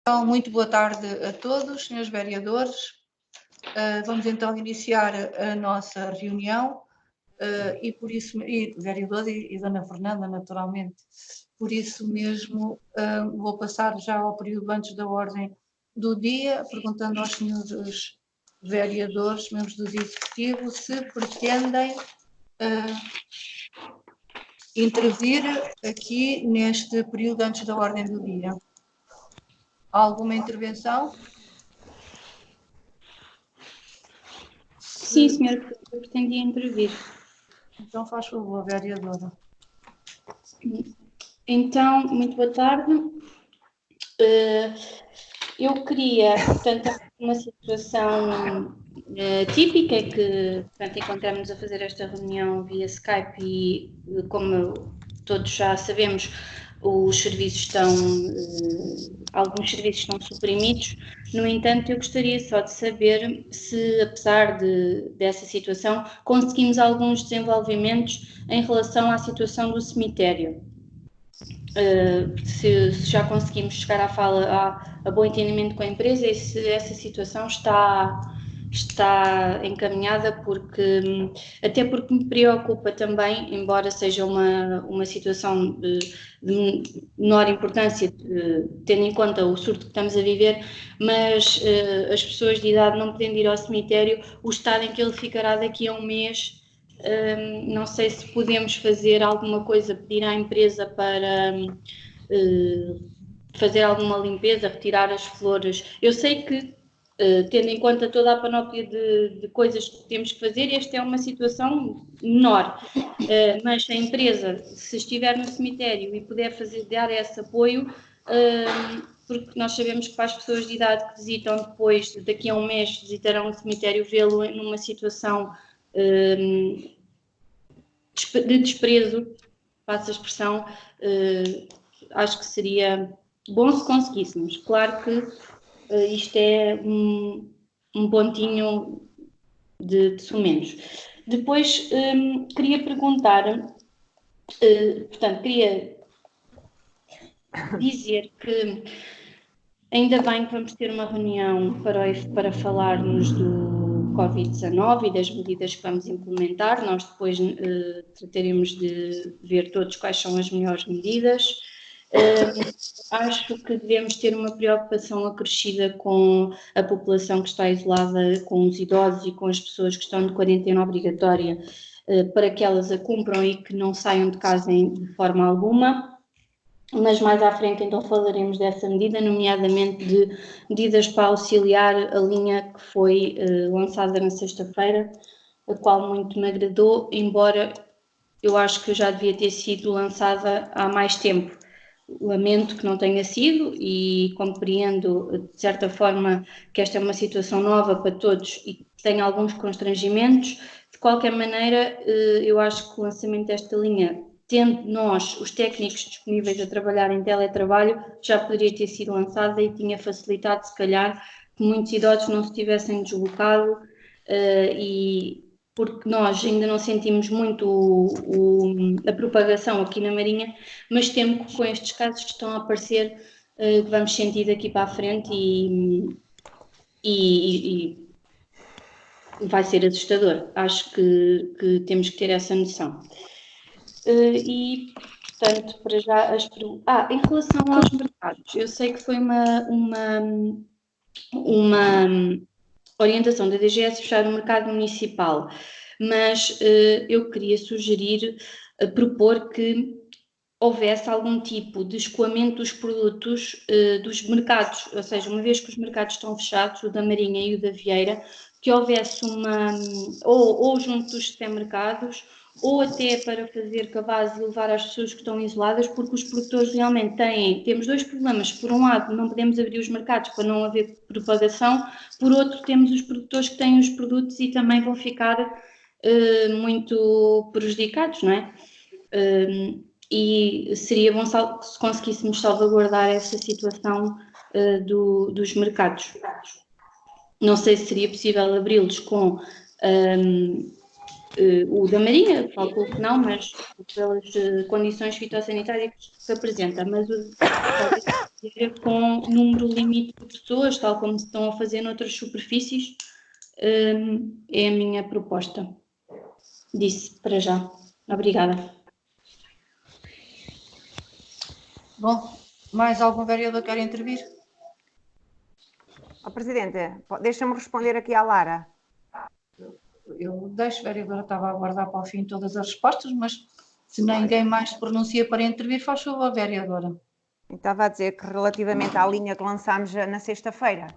Então, muito boa tarde a todos, senhores vereadores. Vamos então iniciar a nossa reunião e por isso, vereador e Dona Fernanda, naturalmente, por isso mesmo vou passar já ao período antes da ordem do dia, perguntando aos senhores vereadores, membros do Executivo, se pretendem intervir aqui neste período antes da ordem do dia. Há alguma intervenção? Sim, senhor, eu pretendia intervir. Então, faz favor, vereadora. Então, muito boa tarde. Eu queria, portanto, uma situação típica que, portanto, encontramos a fazer esta reunião via Skype e, como todos já sabemos, os serviços estão, alguns serviços estão suprimidos. No entanto, eu gostaria só de saber se, apesar dessa situação, conseguimos alguns desenvolvimentos em relação à situação do cemitério. Se já conseguimos chegar à fala, a bom entendimento com a empresa e se essa situação está encaminhada, até porque me preocupa também, embora seja uma situação de menor importância, tendo em conta o surto que estamos a viver, mas as pessoas de idade não podendo ir ao cemitério, o estado em que ele ficará daqui a um mês. Não sei se podemos fazer alguma coisa, pedir à empresa para fazer alguma limpeza, retirar as flores. Eu sei que, tendo em conta toda a panóplia de coisas que temos que fazer, esta é uma situação menor. Mas se a empresa, se estiver no cemitério e puder dar esse apoio, porque nós sabemos que para as pessoas de idade que visitam depois, daqui a um mês, visitarão o cemitério, vê-lo numa situação de desprezo, passo a expressão, acho que seria bom se conseguíssemos. Claro que isto é um pontinho de sumenos. Depois, queria perguntar, portanto, queria dizer que ainda bem que vamos ter uma reunião para falarmos do Covid-19 e das medidas que vamos implementar. Nós depois trataremos de ver todos quais são as melhores medidas. Acho que devemos ter uma preocupação acrescida com a população que está isolada, com os idosos e com as pessoas que estão de quarentena obrigatória, para que elas a cumpram e que não saiam de casa de forma alguma. Mas mais à frente então falaremos dessa medida, nomeadamente de medidas para auxiliar a linha que foi lançada na sexta-feira, a qual muito me agradou, embora eu acho que já devia ter sido lançada há mais tempo. Lamento que não tenha sido e compreendo de certa forma que esta é uma situação nova para todos e que tem alguns constrangimentos. De qualquer maneira, eu acho que o lançamento desta linha, tendo nós, os técnicos disponíveis a trabalhar em teletrabalho, já poderia ter sido lançada e tinha facilitado, se calhar, que muitos idosos não se tivessem deslocado e porque nós ainda não sentimos muito a propagação aqui na Marinha, mas temo que com estes casos que estão a aparecer, vamos sentir daqui para a frente e vai ser assustador. Acho que temos que ter essa noção. E, portanto, para já em relação aos mercados, eu sei que foi uma orientação da DGS fechar o mercado municipal, mas eu queria sugerir, propor que houvesse algum tipo de escoamento dos produtos dos mercados, ou seja, uma vez que os mercados estão fechados, o da Marinha e o da Vieira, que houvesse ou junto dos supermercados, ou até para fazer cabaz e levar às pessoas que estão isoladas, porque os produtores realmente temos dois problemas. Por um lado, não podemos abrir os mercados para não haver propagação, por outro, temos os produtores que têm os produtos e também vão ficar muito prejudicados, não é? E seria bom se conseguíssemos salvaguardar essa situação dos mercados. Não sei se seria possível abri-los com o da Marinha, calculo que não, mas pelas condições fitossanitárias que se apresenta, mas o fazer com número limite de pessoas, tal como se estão a fazer noutras superfícies, é a minha proposta. Disse para já. Obrigada. Bom, mais algum vereador quer intervir? Presidente, deixa-me responder aqui à Lara. Eu deixo, vereadora, estava a aguardar para o fim todas as respostas, mas se ninguém mais se pronuncia para intervir, faz favor, vereadora. Estava a dizer que relativamente à linha que lançámos na sexta-feira,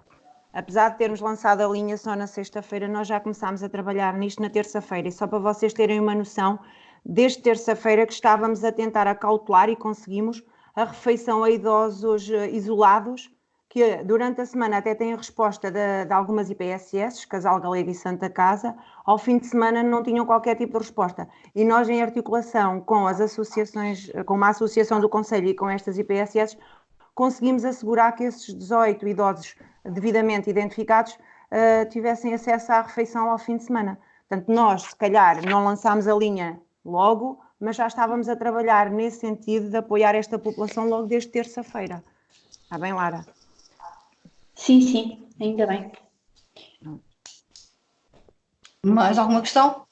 apesar de termos lançado a linha só na sexta-feira, nós já começámos a trabalhar nisto na terça-feira. E só para vocês terem uma noção, desde terça-feira que estávamos a tentar acautelar e conseguimos a refeição a idosos isolados, que durante a semana até têm a resposta de algumas IPSS, Casal Galego e Santa Casa, ao fim de semana não tinham qualquer tipo de resposta. E nós, em articulação com as associações, com uma associação do Conselho e com estas IPSS, conseguimos assegurar que esses 18 idosos devidamente identificados tivessem acesso à refeição ao fim de semana. Portanto, nós, se calhar, não lançámos a linha logo, mas já estávamos a trabalhar nesse sentido de apoiar esta população logo desde terça-feira. Está bem, Lara? Sim, sim, ainda bem. Mais alguma questão?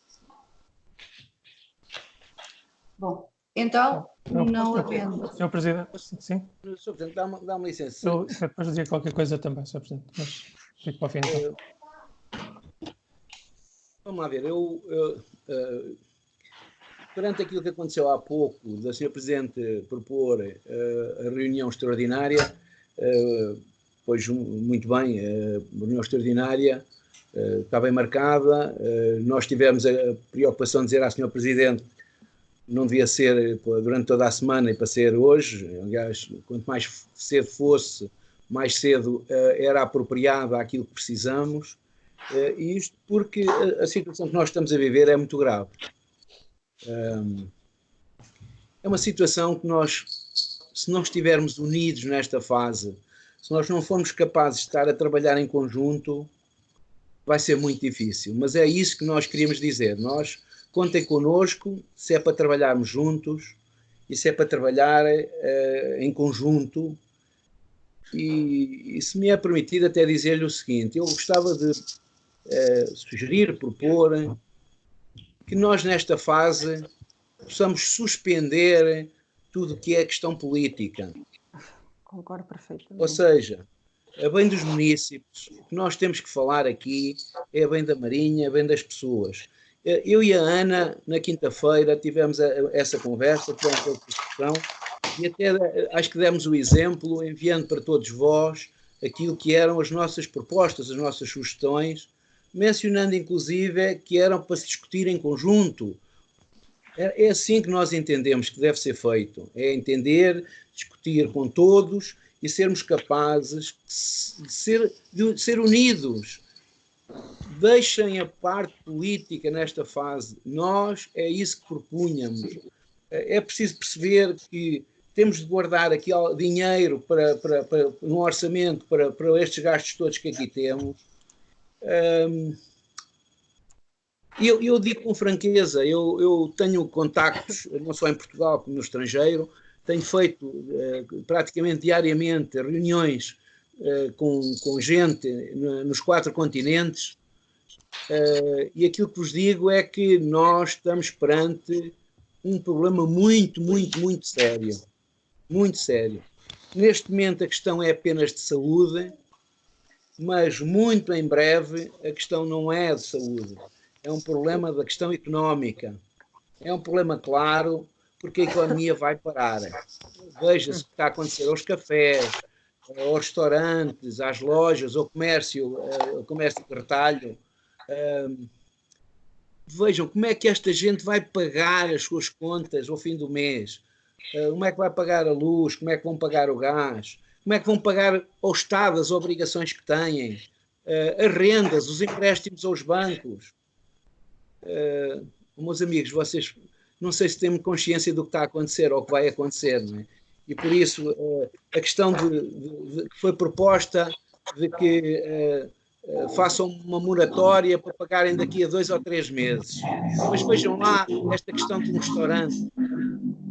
Bom, então, não havendo. Sr. Presidente, sim? Sr. Presidente, dá-me licença. Eu depois dizia qualquer coisa também, Sr. Presidente, mas fico para o fim então. Vamos lá ver, perante aquilo que aconteceu há pouco, da Sra. Presidente propor a reunião extraordinária, pois muito bem, a reunião extraordinária está bem marcada, nós tivemos a preocupação de dizer à Sra. Presidente não devia ser durante toda a semana e para ser hoje, aliás, quanto mais cedo fosse, mais cedo era apropriado àquilo que precisamos, e isto porque a situação que nós estamos a viver é muito grave. É uma situação que nós, se não estivermos unidos nesta fase, se nós não formos capazes de estar a trabalhar em conjunto, vai ser muito difícil. Mas é isso que nós queríamos dizer. Nós, contem connosco, se é para trabalharmos juntos e se é para trabalhar em conjunto. E se me é permitido até dizer-lhe o seguinte, eu gostava de sugerir, propor, que nós nesta fase possamos suspender tudo o que é questão política. Concordo perfeitamente. Ou seja, a bem dos munícipes, o que nós temos que falar aqui é a bem da Marinha, a bem das pessoas. Eu e a Ana, na quinta-feira, tivemos essa conversa, tivemos essa discussão, e até acho que demos o exemplo, enviando para todos vós aquilo que eram as nossas propostas, as nossas sugestões, mencionando inclusive que eram para se discutir em conjunto. É assim que nós entendemos que deve ser feito, é entender, discutir com todos e sermos capazes de ser unidos. Deixem a parte política nesta fase. Nós é isso que propunhamos. É preciso perceber que temos de guardar aqui dinheiro no orçamento para estes gastos todos que aqui temos. Eu digo com franqueza, eu tenho contactos, não só em Portugal como no estrangeiro, tenho feito praticamente diariamente reuniões com gente nos 4 continentes, e aquilo que vos digo é que nós estamos perante um problema muito, muito, muito sério. Muito sério. Neste momento a questão é apenas de saúde, mas muito em breve a questão não é de saúde. É um problema da questão económica. É um problema claro, porque a economia vai parar. Veja-se o que está a acontecer aos cafés, aos restaurantes, às lojas, ao comércio de retalho. Vejam como é que esta gente vai pagar as suas contas ao fim do mês. Como é que vai pagar a luz, como é que vão pagar o gás, como é que vão pagar ao Estado as obrigações que têm, as rendas, os empréstimos aos bancos. Meus amigos, vocês não sei se têm consciência do que está a acontecer ou que vai acontecer, não é? E por isso a questão que foi proposta de que façam uma moratória para pagarem daqui a 2 ou 3 meses. Mas vejam lá esta questão de um restaurante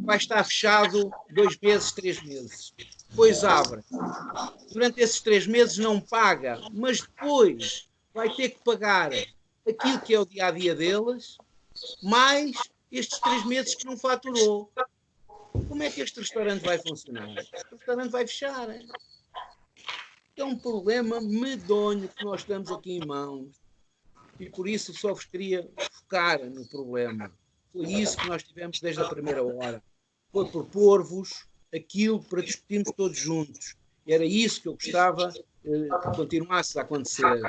vai estar fechado 2 meses, 3 meses. depois abre. Durante esses 3 meses não paga, mas depois vai ter que pagar aquilo que é o dia-a-dia deles, mais estes 3 meses que não faturou. Como é que este restaurante vai funcionar? O restaurante vai fechar. É um problema medonho que nós estamos aqui em mãos. E por isso só vos queria focar no problema. Foi isso que nós tivemos desde a primeira hora. Foi propor-vos aquilo para discutirmos todos juntos. Era isso que eu gostava que continuasse a acontecer.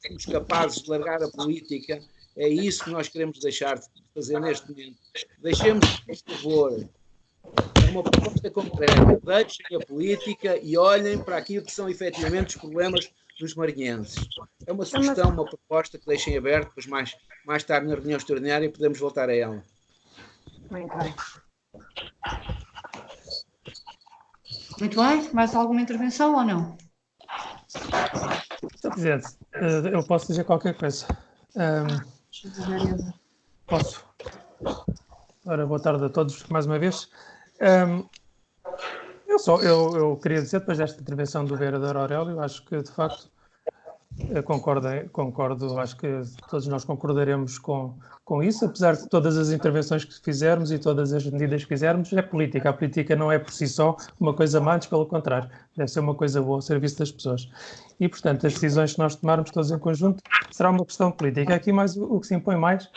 Somos capazes de largar a política. É isso que nós queremos deixar de fazer neste momento. Deixemos, por favor, uma proposta concreta. Deixem a política e olhem para aquilo que são efetivamente os problemas dos marinhenses. É uma sugestão, uma proposta que deixem aberto, depois mais tarde na reunião extraordinária podemos voltar a ela. Muito bem. Muito bem. Mais alguma intervenção ou não? Sr. Presidente, eu posso dizer qualquer coisa. Posso? Ora, boa tarde a todos mais uma vez. Eu queria dizer, depois desta intervenção do vereador Aurélio, acho que de facto concordo, acho que todos nós concordaremos com isso, apesar de todas as intervenções que fizermos e todas as medidas que fizermos, é política. A política não é por si só uma coisa má, antes pelo contrário, deve ser uma coisa boa ao serviço das pessoas. E, portanto, as decisões que nós tomarmos todos em conjunto será uma questão política. Aqui mais o que se impõe mais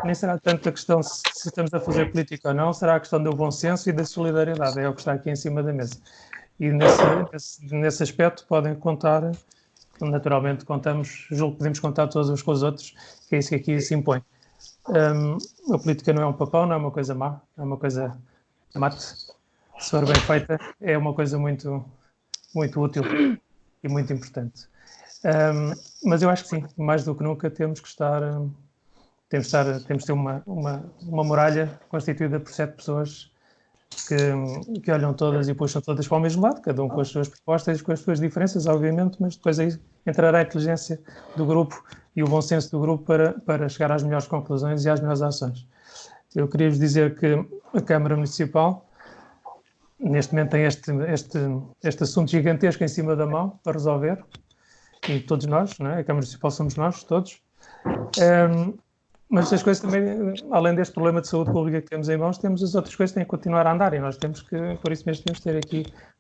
nem será tanto a questão se estamos a fazer política ou não, será a questão do bom senso e da solidariedade, é o que está aqui em cima da mesa. E nesse aspecto podem contar, naturalmente julgo que podemos contar todos uns com os outros, que é isso que aqui se impõe. A política não é um papão, não é uma coisa má, é uma coisa mate. Se for bem feita, é uma coisa muito, muito útil e muito importante. Mas eu acho que sim, mais do que nunca temos que estar... Temos de ter uma muralha constituída por 7 pessoas que olham todas e puxam todas para o mesmo lado, cada um com as suas propostas e com as suas diferenças, obviamente, mas depois aí entrará a inteligência do grupo e o bom senso do grupo para chegar às melhores conclusões e às melhores ações. Eu queria vos dizer que a Câmara Municipal, neste momento, tem este assunto gigantesco em cima da mão para resolver, e todos nós, não é? A Câmara Municipal somos nós, todos. Mas as coisas também, além deste problema de saúde pública que temos em mãos, temos as outras coisas que têm que continuar a andar e nós temos que, por isso mesmo,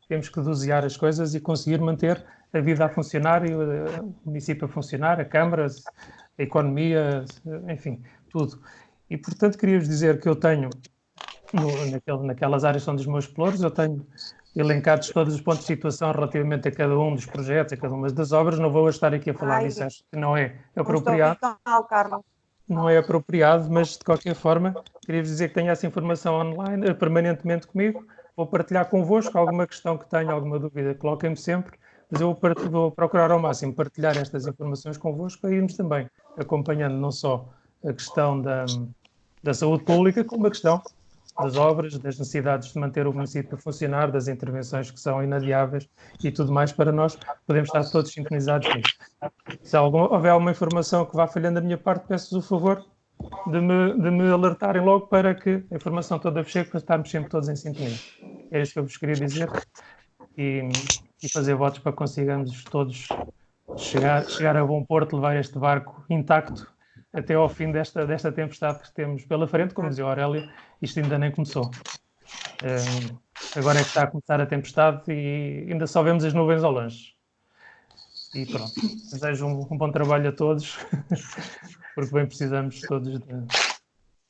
temos que dosear as coisas e conseguir manter a vida a funcionar e o município a funcionar, a Câmara, a economia, enfim, tudo. E, portanto, queria-vos dizer que eu tenho, naquelas áreas que são dos meus pelouros, eu tenho elencados todos os pontos de situação relativamente a cada um dos projetos, a cada uma das obras. Não vou estar aqui a falar disso, acho que não é apropriado. Não é apropriado, mas de qualquer forma, queria-vos dizer que tenho essa informação online permanentemente comigo. Vou partilhar convosco alguma questão que tenha, alguma dúvida, coloquem-me sempre, mas eu vou procurar ao máximo partilhar estas informações convosco para irmos também acompanhando não só a questão da saúde pública, como a questão das obras, das necessidades de manter o município a funcionar, das intervenções que são inadiáveis e tudo mais, para nós podermos estar todos sintonizados nisso. Se houver alguma informação que vá falhando da minha parte, peço-vos o favor de me alertarem logo para que a informação toda chegue, para estarmos sempre todos em sintonia. Era isso que eu vos queria dizer e fazer votos para que consigamos todos chegar a bom porto, levar este barco intacto até ao fim desta tempestade que temos pela frente. Como dizia o Aurélio, isto ainda nem começou. Agora é que está a começar a tempestade e ainda só vemos as nuvens ao longe. E pronto, desejo um bom trabalho a todos, porque bem precisamos todos de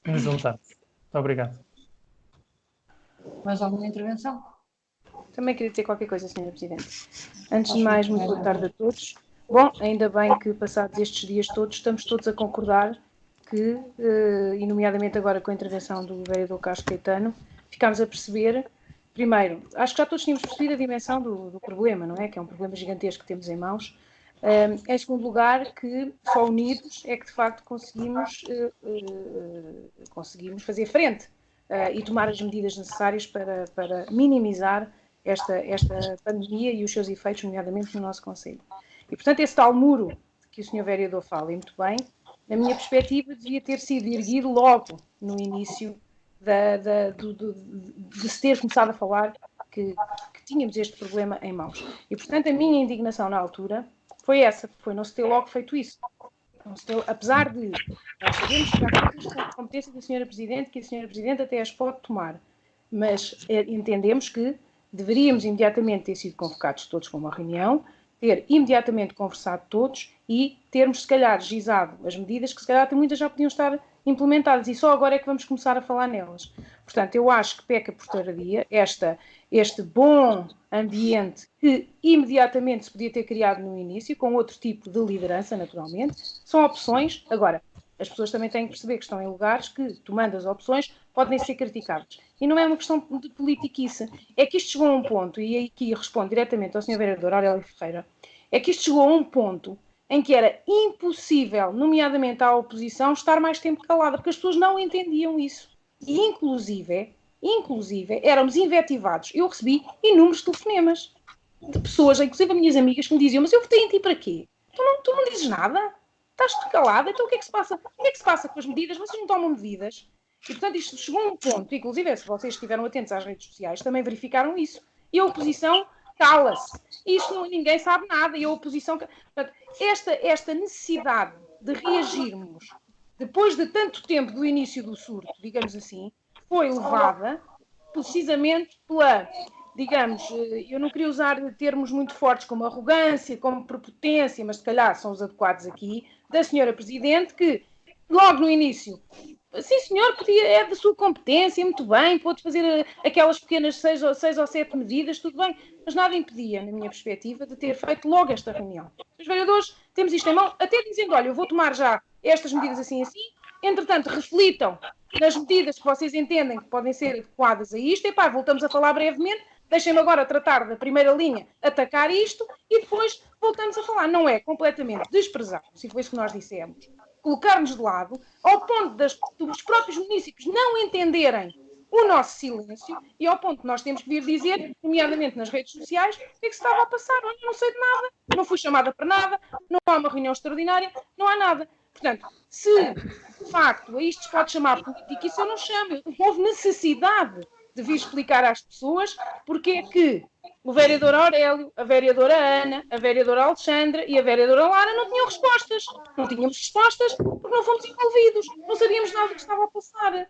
nos juntar. Muito obrigado. Mais alguma intervenção? Também queria dizer qualquer coisa, Sra. Presidente. Antes de mais, muito boa tarde a todos. Bom, ainda bem que passados estes dias todos, estamos todos a concordar que, e nomeadamente agora com a intervenção do vereador Carlos Caetano, ficámos a perceber, primeiro, acho que já todos tínhamos percebido a dimensão do problema, não é? Que é um problema gigantesco que temos em mãos. Em segundo lugar, que só unidos é que de facto conseguimos fazer frente e tomar as medidas necessárias para minimizar esta pandemia e os seus efeitos, nomeadamente no nosso concelho. E, portanto, esse tal muro que o Sr. Vereador fala, e muito bem, na minha perspectiva, devia ter sido erguido logo no início de se ter começado a falar que tínhamos este problema em mãos. E, portanto, a minha indignação na altura foi essa, foi não se ter logo feito isso. Apesar de nós sabemos que há coisas com a competência da Sra. Presidente, que a Sra. Presidente até as pode tomar, mas entendemos que deveríamos imediatamente ter sido convocados todos para uma reunião, ter imediatamente conversado todos e termos, se calhar, gizado as medidas que, se calhar, muitas já podiam estar implementadas e só agora é que vamos começar a falar nelas. Portanto, eu acho que peca por tardia este bom ambiente que imediatamente se podia ter criado no início, com outro tipo de liderança, naturalmente. São opções. Agora, as pessoas também têm que perceber que estão em lugares que, tomando as opções, podem ser criticadas. E não é uma questão de politiquice. É que isto chegou a um ponto, e aqui respondo diretamente ao Sr. Vereador Aurélio Ferreira, é que isto chegou a um ponto em que era impossível, nomeadamente à oposição, estar mais tempo calada, porque as pessoas não entendiam isso. E, inclusive, éramos invectivados. Eu recebi inúmeros telefonemas de pessoas, inclusive minhas amigas, que me diziam: mas eu votei em ti para quê? Tu não dizes nada? Estás-te calada? Então o que é que se passa? O que é que se passa com as medidas? Vocês não tomam medidas? E, portanto, isto chegou a um ponto, inclusive, se vocês estiveram atentos às redes sociais, também verificaram isso. E a oposição cala-se. Isto ninguém sabe nada. E a oposição... Portanto, esta necessidade de reagirmos depois de tanto tempo do início do surto, digamos assim, foi levada precisamente pela, digamos, eu não queria usar termos muito fortes como arrogância, como prepotência, mas se calhar são os adequados aqui, da Sra. Presidente, que logo no início, sim senhor, é da sua competência, muito bem, pode fazer aquelas pequenas 6 ou 7 medidas, tudo bem, mas nada impedia, na minha perspectiva, de ter feito logo esta reunião. Os vereadores temos isto em mão, até dizendo: olha, eu vou tomar já estas medidas assim, entretanto, reflitam nas medidas que vocês entendem que podem ser adequadas a isto, e pá, voltamos a falar brevemente, deixem-me agora tratar da primeira linha, atacar isto, e depois voltamos a falar. Não é completamente desprezar, se foi isso que nós dissemos, colocar-nos de lado, ao ponto dos próprios municípios não entenderem o nosso silêncio, e ao ponto que nós temos que vir dizer, nomeadamente nas redes sociais, o que é que se estava a passar. Olha, não sei de nada, não fui chamada para nada, não há uma reunião extraordinária, não há nada. Portanto, se de facto a isto se pode chamar política, isso eu não chamo. Houve necessidade de vir explicar às pessoas porque é que o vereador Aurélio, a vereadora Ana, a vereadora Alexandra e a vereadora Lara não tinham respostas. Não tínhamos respostas porque não fomos envolvidos, não sabíamos nada do que estava a passar.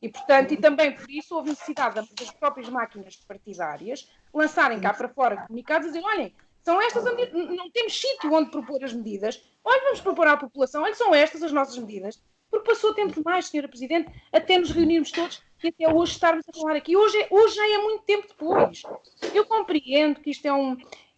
E, portanto, e também por isso houve necessidade das próprias máquinas partidárias lançarem cá para fora comunicados e dizer: olhem, são estas as medidas, não temos sítio onde propor as medidas, olha, vamos propor à população, olha, são estas as nossas medidas, porque passou tempo demais, Sra. Presidente, até nos reunirmos todos e até hoje estarmos a falar aqui. Hoje já é muito tempo depois. Eu compreendo que isto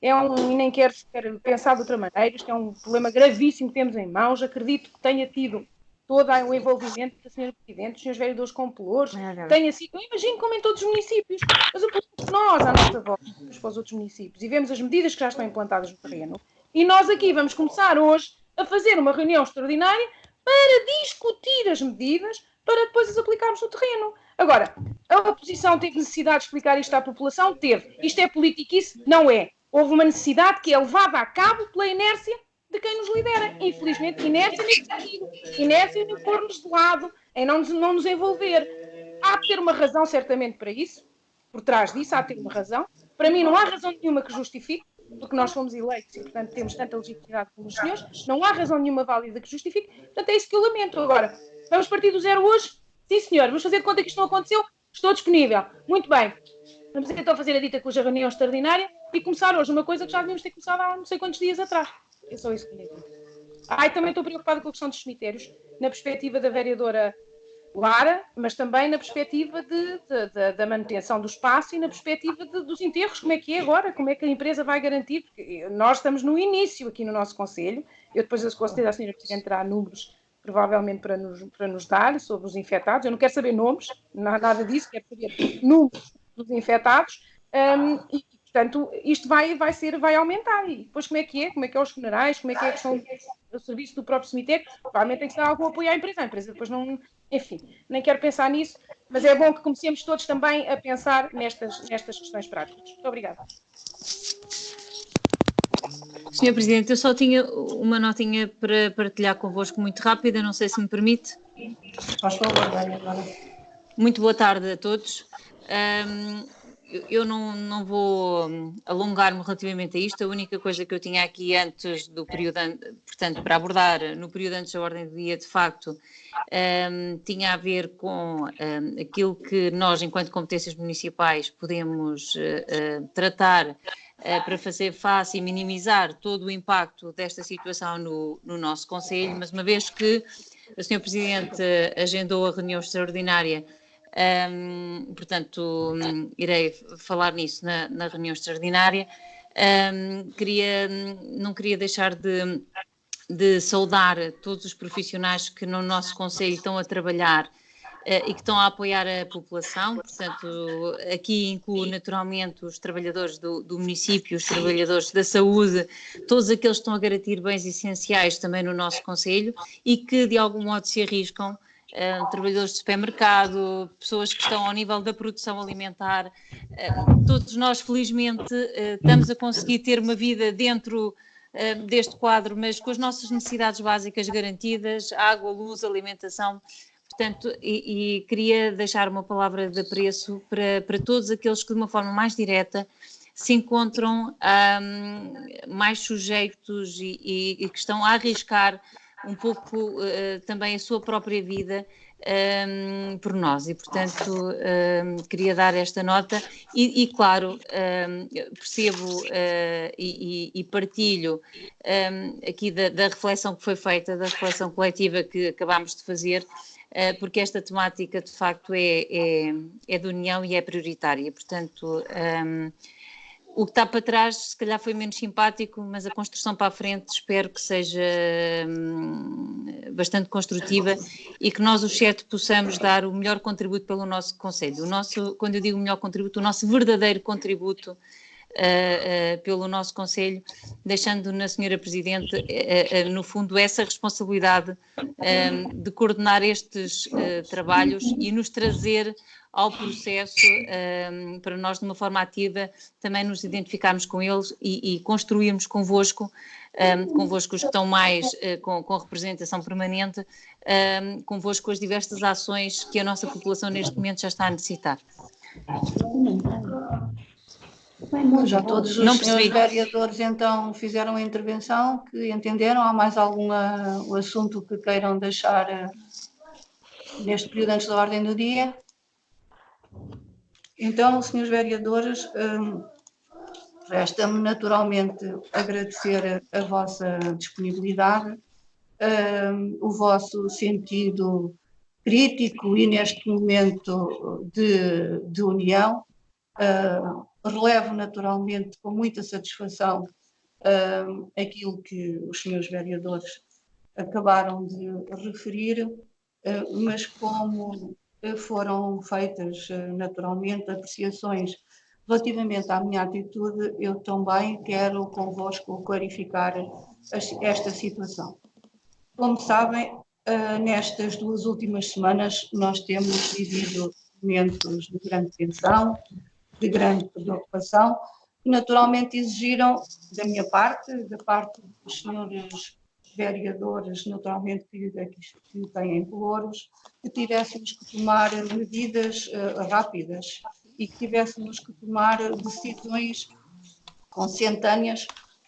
e nem quero pensar de outra maneira, isto é um problema gravíssimo que temos em mãos, acredito que tenha tido todo o envolvimento da Sra. Presidente, dos Srs. Vereadores com pelouros, tenha sido, eu imagino como em todos os municípios, mas o problema é que nós, à nossa volta, vamos para os outros municípios e vemos as medidas que já estão implantadas no terreno, e nós aqui vamos começar hoje a fazer uma reunião extraordinária para discutir as medidas, para depois as aplicarmos no terreno. Agora, a oposição teve necessidade de explicar isto à população? Teve. Isto é politiquice? Não é. Houve uma necessidade que é levada a cabo pela inércia de quem nos lidera. Infelizmente, inércia neste sentido. Inércia em pôr-nos de lado, em não nos envolver. Há de ter uma razão, certamente, para isso. Por trás disso, há de ter uma razão. Para mim, não há razão nenhuma que justifique, porque nós fomos eleitos e, portanto, temos tanta legitimidade como os senhores. Não há razão nenhuma válida que justifique. Portanto, é isso que eu lamento. Agora, vamos partir do zero hoje? Sim, senhor. Vamos fazer de conta que isto não aconteceu? Estou disponível. Muito bem. Vamos então fazer a dita cuja reunião extraordinária e começar hoje uma coisa que já devíamos ter começado há não sei quantos dias atrás. É só isso que eu digo. E também estou preocupada com a questão dos cemitérios, na perspectiva da vereadora Lara, mas também na perspectiva da manutenção do espaço e na perspectiva dos enterros. Como é que é agora? Como é que a empresa vai garantir? Porque nós estamos no início aqui no nosso Conselho. Eu depois, com certeza, a Sra. Presidente terá números, provavelmente, para nos dar sobre os infectados. Eu não quero saber nomes, nada disso, quero saber números dos infectados. E, portanto, isto vai aumentar. E depois como é que é? Como é que é os funerais? Como é que é a questão do serviço do próprio cemitério? Provavelmente tem que dar algum apoio à empresa. A empresa depois não... Enfim, nem quero pensar nisso, mas é bom que comecemos todos também a pensar nestas questões práticas. Muito obrigada. Sr. Presidente, eu só tinha uma notinha para partilhar convosco muito rápida, não sei se me permite. Faz favor, Dani, agora. Muito boa tarde a todos. eu não vou alongar-me relativamente a isto. A única coisa que eu tinha aqui antes do período, portanto, para abordar no período antes da ordem do dia, de facto, tinha a ver com aquilo que nós, enquanto competências municipais, podemos tratar para fazer face e minimizar todo o impacto desta situação no nosso Conselho, mas uma vez que o Sr. Presidente agendou a reunião extraordinária, portanto, irei falar nisso na reunião extraordinária. Não queria deixar de saudar todos os profissionais que no nosso Conselho estão a trabalhar e que estão a apoiar a população. Portanto, aqui incluo naturalmente os trabalhadores do município, os trabalhadores da saúde, todos aqueles que estão a garantir bens essenciais também no nosso Conselho e que de algum modo se arriscam, trabalhadores de supermercado, pessoas que estão ao nível da produção alimentar. Todos nós, felizmente, estamos a conseguir ter uma vida dentro deste quadro, mas com as nossas necessidades básicas garantidas, água, luz, alimentação. Portanto, e queria deixar uma palavra de apreço para todos aqueles que de uma forma mais direta se encontram mais sujeitos e que estão a arriscar um pouco também a sua própria vida por nós. E, portanto, queria dar esta nota e claro, percebo e partilho aqui da reflexão que foi feita, da reflexão coletiva que acabámos de fazer, porque esta temática de facto é de união e é prioritária. Portanto, o que está para trás se calhar foi menos simpático, mas a construção para a frente espero que seja bastante construtiva e que nós os 7 possamos dar o melhor contributo pelo nosso Conselho. Quando eu digo o melhor contributo, o nosso verdadeiro contributo pelo nosso Conselho, deixando na Senhora Presidente, no fundo, essa responsabilidade de coordenar estes trabalhos e nos trazer ao processo para nós, de uma forma ativa, também nos identificarmos com eles e construirmos convosco os que estão mais com representação permanente, convosco as diversas ações que a nossa população neste momento já está a necessitar. Já todos os senhores vereadores então fizeram a intervenção que entenderam. Há mais algum assunto que queiram deixar neste período antes da ordem do dia? Então, senhores vereadores, resta-me naturalmente agradecer a vossa disponibilidade, o vosso sentido crítico e neste momento de união. Relevo naturalmente com muita satisfação aquilo que os senhores vereadores acabaram de referir, mas como foram feitas naturalmente apreciações relativamente à minha atitude, eu também quero convosco clarificar esta situação. Como sabem, nestas 2 últimas semanas nós temos vivido momentos de grande tensão, de grande preocupação, que naturalmente exigiram da minha parte, da parte dos senhores vereadores, naturalmente que têm pelouros, que tivéssemos que tomar medidas rápidas e que tivéssemos que tomar decisões consentâneas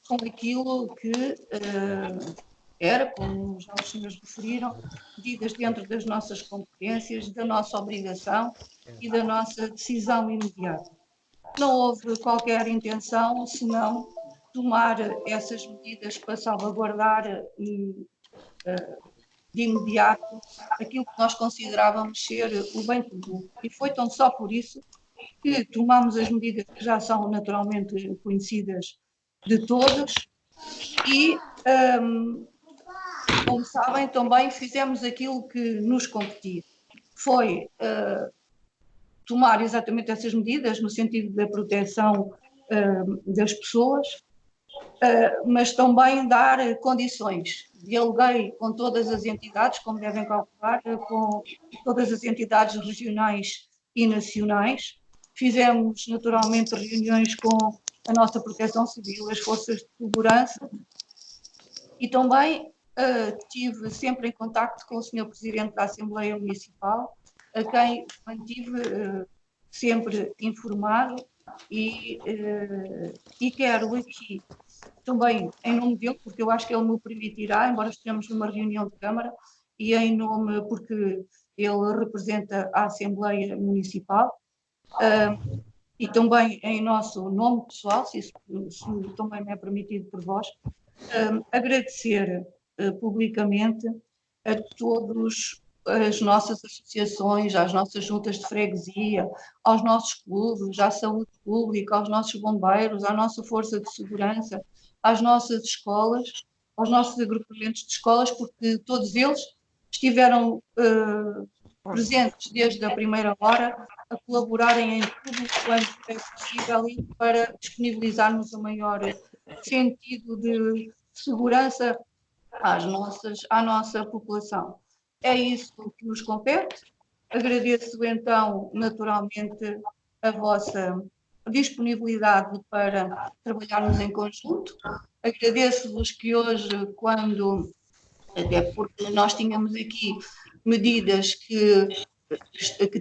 com aquilo que era, como já os senhores referiram, medidas dentro das nossas competências, da nossa obrigação e da nossa decisão imediata. Não houve qualquer intenção, senão tomar essas medidas para salvaguardar de imediato aquilo que nós considerávamos ser o bem comum. E foi tão só por isso que tomamos as medidas que já são naturalmente conhecidas de todos e, como sabem, também fizemos aquilo que nos competia. Foi tomar exatamente essas medidas no sentido da proteção das pessoas, mas também dar condições. Dialoguei com todas as entidades, como devem calcular, com todas as entidades regionais e nacionais. Fizemos, naturalmente, reuniões com a nossa Proteção Civil, as forças de segurança e também estive sempre em contacto com o Sr. Presidente da Assembleia Municipal, a quem mantive sempre informado e quero aqui também, em nome dele, porque eu acho que ele me permitirá, embora estejamos numa reunião de Câmara, e em nome, porque ele representa a Assembleia Municipal, e também em nosso nome pessoal, se isso também me é permitido por vós, agradecer publicamente a todas as nossas associações, às nossas juntas de freguesia, aos nossos clubes, à saúde pública, aos nossos bombeiros, à nossa força de segurança, às nossas escolas, aos nossos agrupamentos de escolas, porque todos eles estiveram presentes desde a primeira hora a colaborarem em tudo quanto é possível e para disponibilizarmos o maior sentido de segurança à nossa população. É isso que nos compete. Agradeço então, naturalmente, a vossa disponibilidade para trabalharmos em conjunto. Agradeço-vos que hoje, até porque nós tínhamos aqui medidas que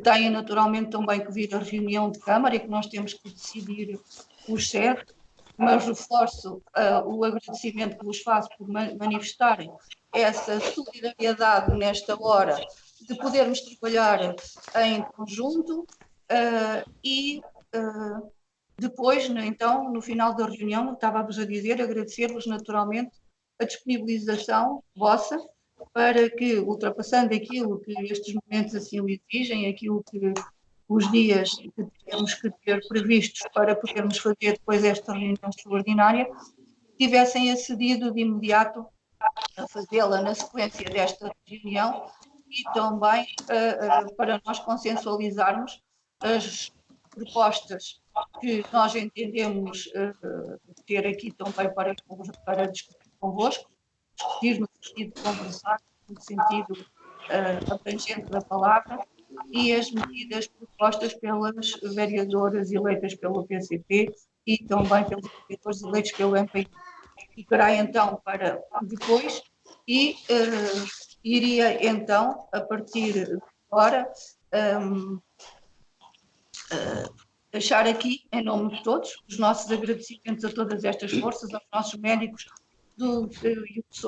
têm naturalmente também que vir à reunião de Câmara e que nós temos que decidir os certos, mas reforço o agradecimento que vos faço por manifestarem essa solidariedade nesta hora de podermos trabalhar em conjunto e depois, então, no final da reunião, estava-vos a dizer, agradecer-vos naturalmente a disponibilização vossa para que, ultrapassando aquilo que estes momentos assim o exigem, aquilo que os dias que temos que ter previstos para podermos fazer depois esta reunião extraordinária, tivessem acedido de imediato a fazê-la na sequência desta reunião e também para nós consensualizarmos as propostas que nós entendemos ter aqui também para discutir convosco, discutir no sentido de conversar, no sentido abrangente da palavra, e as medidas propostas pelas vereadoras eleitas pelo PCP e também pelos vereadores eleitos pelo MPI. Ficará então para depois e iria então, a partir de agora, deixar aqui, em nome de todos, os nossos agradecimentos a todas estas forças, aos nossos médicos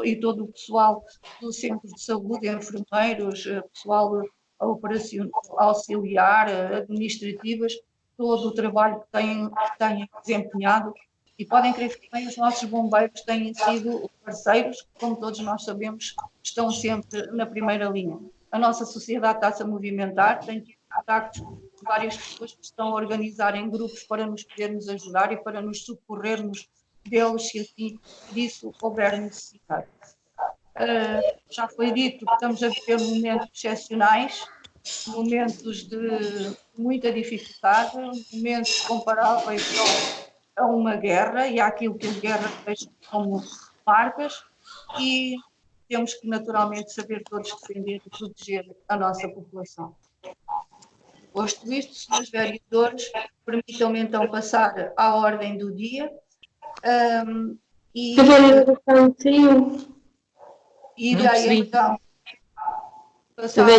e todo o pessoal do Centro de Saúde, enfermeiros, pessoal auxiliar, administrativas, todo o trabalho que têm desempenhado. E podem crer que também os nossos bombeiros têm sido parceiros, como todos nós sabemos, estão sempre na primeira linha. A nossa sociedade está-se a movimentar, tem tido contactos com várias pessoas que estão a organizar em grupos para nos podermos ajudar e para nos socorrermos deles, se assim disso houver necessidade. Já foi dito que estamos a viver momentos excepcionais, momentos de muita dificuldade, momentos comparáveis a uma guerra e àquilo que a guerra deixa como marcas, e temos que naturalmente saber todos defender e proteger a nossa população. Posto isto, senhores vereadores, permitam-me então passar à ordem do dia. A vereadora saiu. Irei então passar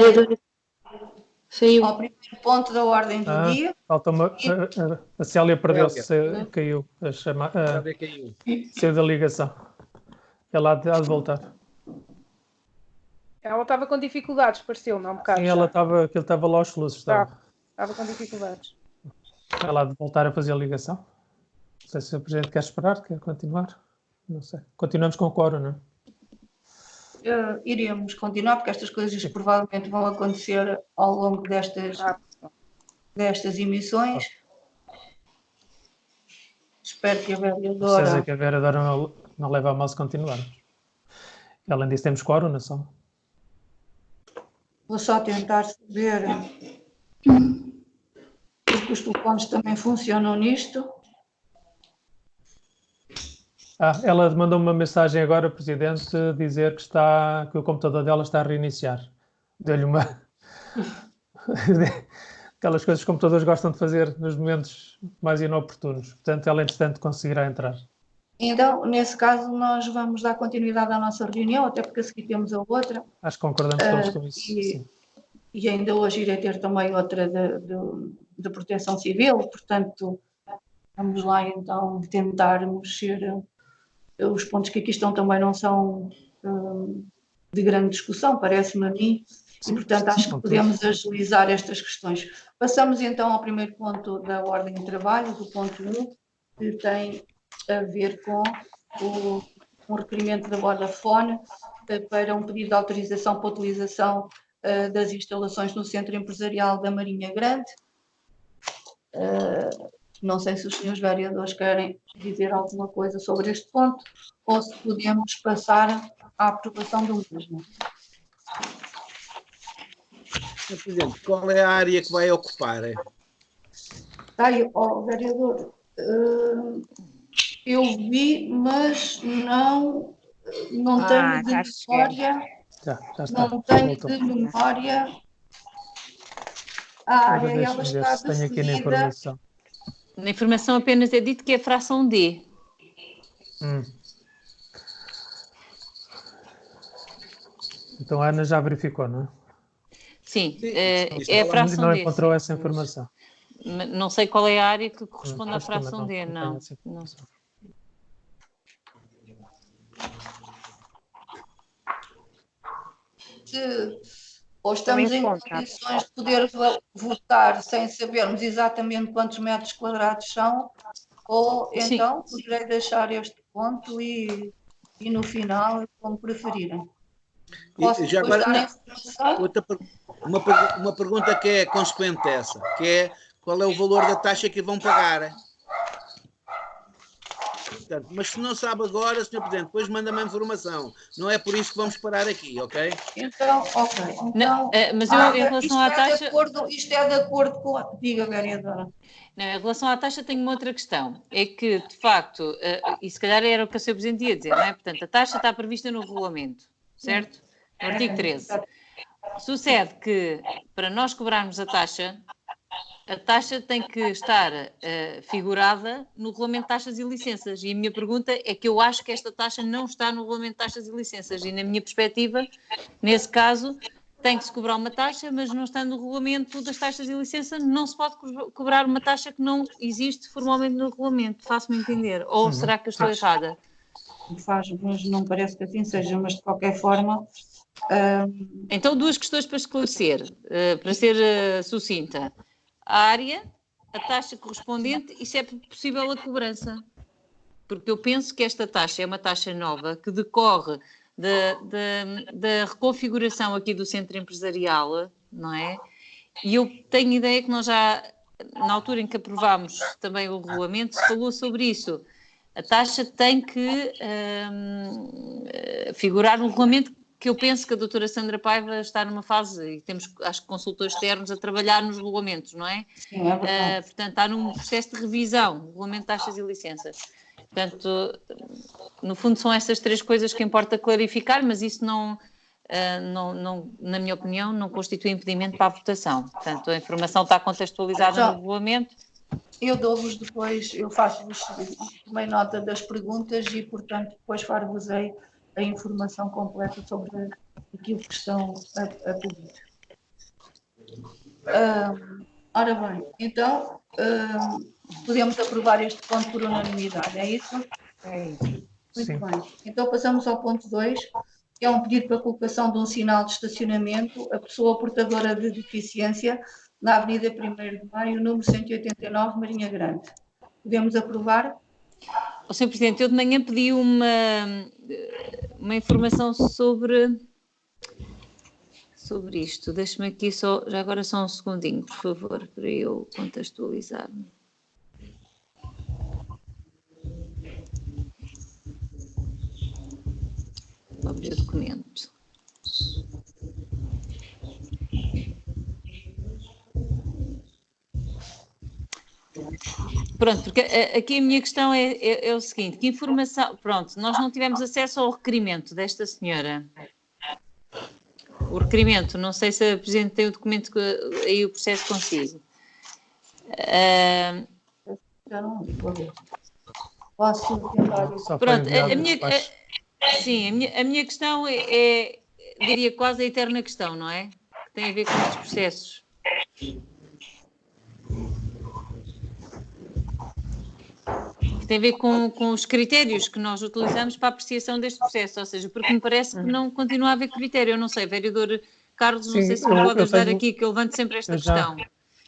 ao primeiro ponto da ordem do dia. Falta a Célia perdeu-se, caiu, saiu da ligação. Ela há de voltar. Ela estava com dificuldades, pareceu-me há um bocado. Sim, aquilo estava lá aos soluços. Estava com dificuldades. Ela há de voltar a fazer a ligação. Não sei se o Presidente quer esperar, quer continuar. Não sei. Continuamos com o quórum, não é? Iremos continuar, porque estas coisas provavelmente vão acontecer ao longo destas emissões. Espero que a vereadora... Precisa que a vereadora não leve a mal se continuarmos. Além disso, temos quórum, não só? Vou só tentar saber, porque os telefones também funcionam nisto. Ela mandou-me uma mensagem agora, Presidente, dizer que o computador dela está a reiniciar. Deu-lhe uma... Aquelas coisas que os computadores gostam de fazer nos momentos mais inoportunos. Portanto, ela, entretanto, conseguirá entrar. Então, nesse caso, nós vamos dar continuidade à nossa reunião, até porque a seguir temos a outra. Acho que concordamos todos com isso. E ainda hoje irei ter também outra de proteção civil, portanto, Vamos lá então tentar mexer. Os pontos que aqui estão também não são de grande discussão, parece-me a mim, e portanto acho que podemos agilizar estas questões. Passamos então ao primeiro ponto da ordem de trabalho, do ponto 1, que tem a ver com um requerimento da Vodafone para um pedido de autorização para a utilização das instalações no Centro Empresarial da Marinha Grande. Não sei se os senhores vereadores querem dizer alguma coisa sobre este ponto ou se podemos passar à aprovação do mesmo. Sr. Presidente, qual é a área que vai ocupar? Vereador, eu vi, mas não tenho de memória. Já está. Não tenho de memória a área, ela está tenho aqui na definida. informação. Na informação apenas é dito que é a fração D. Então a Ana já verificou, não é? Sim, é a fração não D. encontrou essa informação. Não sei qual é a área que corresponde à fração D, não. Ou estamos em condições de poder votar sem sabermos exatamente quantos metros quadrados são, ou então poderei deixar este ponto e no final, como preferirem. Posso Já agora, dar informação? uma pergunta que é consequente dessa, que é qual é o valor da taxa que vão pagar? Portanto, mas se não sabe agora, Sr. Presidente, depois manda-me a informação. Não é por isso que vamos parar aqui, ok? Então, ok. Então, mas eu, em relação à taxa... Isto é de acordo com... Diga, vereadora. Não, em relação à taxa tenho uma outra questão. É que, de facto, e se calhar era o que o Sr. Presidente ia dizer, não é? Portanto, a taxa está prevista no regulamento, certo? No artigo 13. Sucede que, para nós cobrarmos a taxa tem que estar figurada no Regulamento de Taxas e Licenças. E a minha pergunta é que eu acho que esta taxa não está no Regulamento de Taxas e Licenças. E, na minha perspectiva, nesse caso, tem que se cobrar uma taxa, mas não está no Regulamento das Taxas e Licenças, não se pode cobrar uma taxa que não existe formalmente no Regulamento. Faço-me entender. Ou será que eu estou errada? Faz, mas não parece que assim seja. Mas, de qualquer forma... Então, duas questões para esclarecer, para ser sucinta. A área, a taxa correspondente e se é possível a cobrança. Porque eu penso que esta taxa é uma taxa nova que decorre da reconfiguração aqui do centro empresarial, não é? E eu tenho ideia que nós já, na altura em que aprovámos também o regulamento, se falou sobre isso. A taxa tem que figurar no regulamento, que eu penso que a doutora Sandra Paiva está numa fase, e temos, acho que, consultores externos a trabalhar nos regulamentos, não é? Sim, é verdade. Portanto, está num processo de revisão, regulamento de taxas e licenças. Portanto, no fundo são essas três coisas que importa clarificar, mas isso não, na minha opinião, não constitui impedimento para a votação. Portanto, a informação está contextualizada no regulamento. Eu dou-vos depois, eu faço-vos também nota das perguntas e, portanto, depois far-vos-ei a informação completa sobre aquilo que estão a pedir. Ora bem, então podemos aprovar este ponto por unanimidade, é isso? É isso. Muito bem. Então passamos ao ponto 2, que é um pedido para a colocação de um sinal de estacionamento a pessoa portadora de deficiência na Avenida 1º de Maio, número 189, Marinha Grande. Podemos aprovar? Sr. Presidente, eu de manhã pedi uma informação sobre isto. Deixe-me aqui só, já agora só um segundinho, por favor, para eu contextualizar-me. Vou abrir o documento. Pronto, porque aqui a minha questão é o seguinte, que informação... Pronto, nós não tivemos acesso ao requerimento desta senhora. O requerimento, não sei se a Presidente tem o documento, aí o processo consigo. Já não vou ver. Posso tentar... Pronto, a minha questão diria quase a eterna questão, não é? Que tem a ver com estes processos. tem a ver com os critérios que nós utilizamos para a apreciação deste processo, ou seja, porque me parece que não continua a haver critério. Eu não sei, vereador Carlos, não Sim, sei se me pode ajudar tenho- aqui, que eu levanto sempre esta eu já- questão.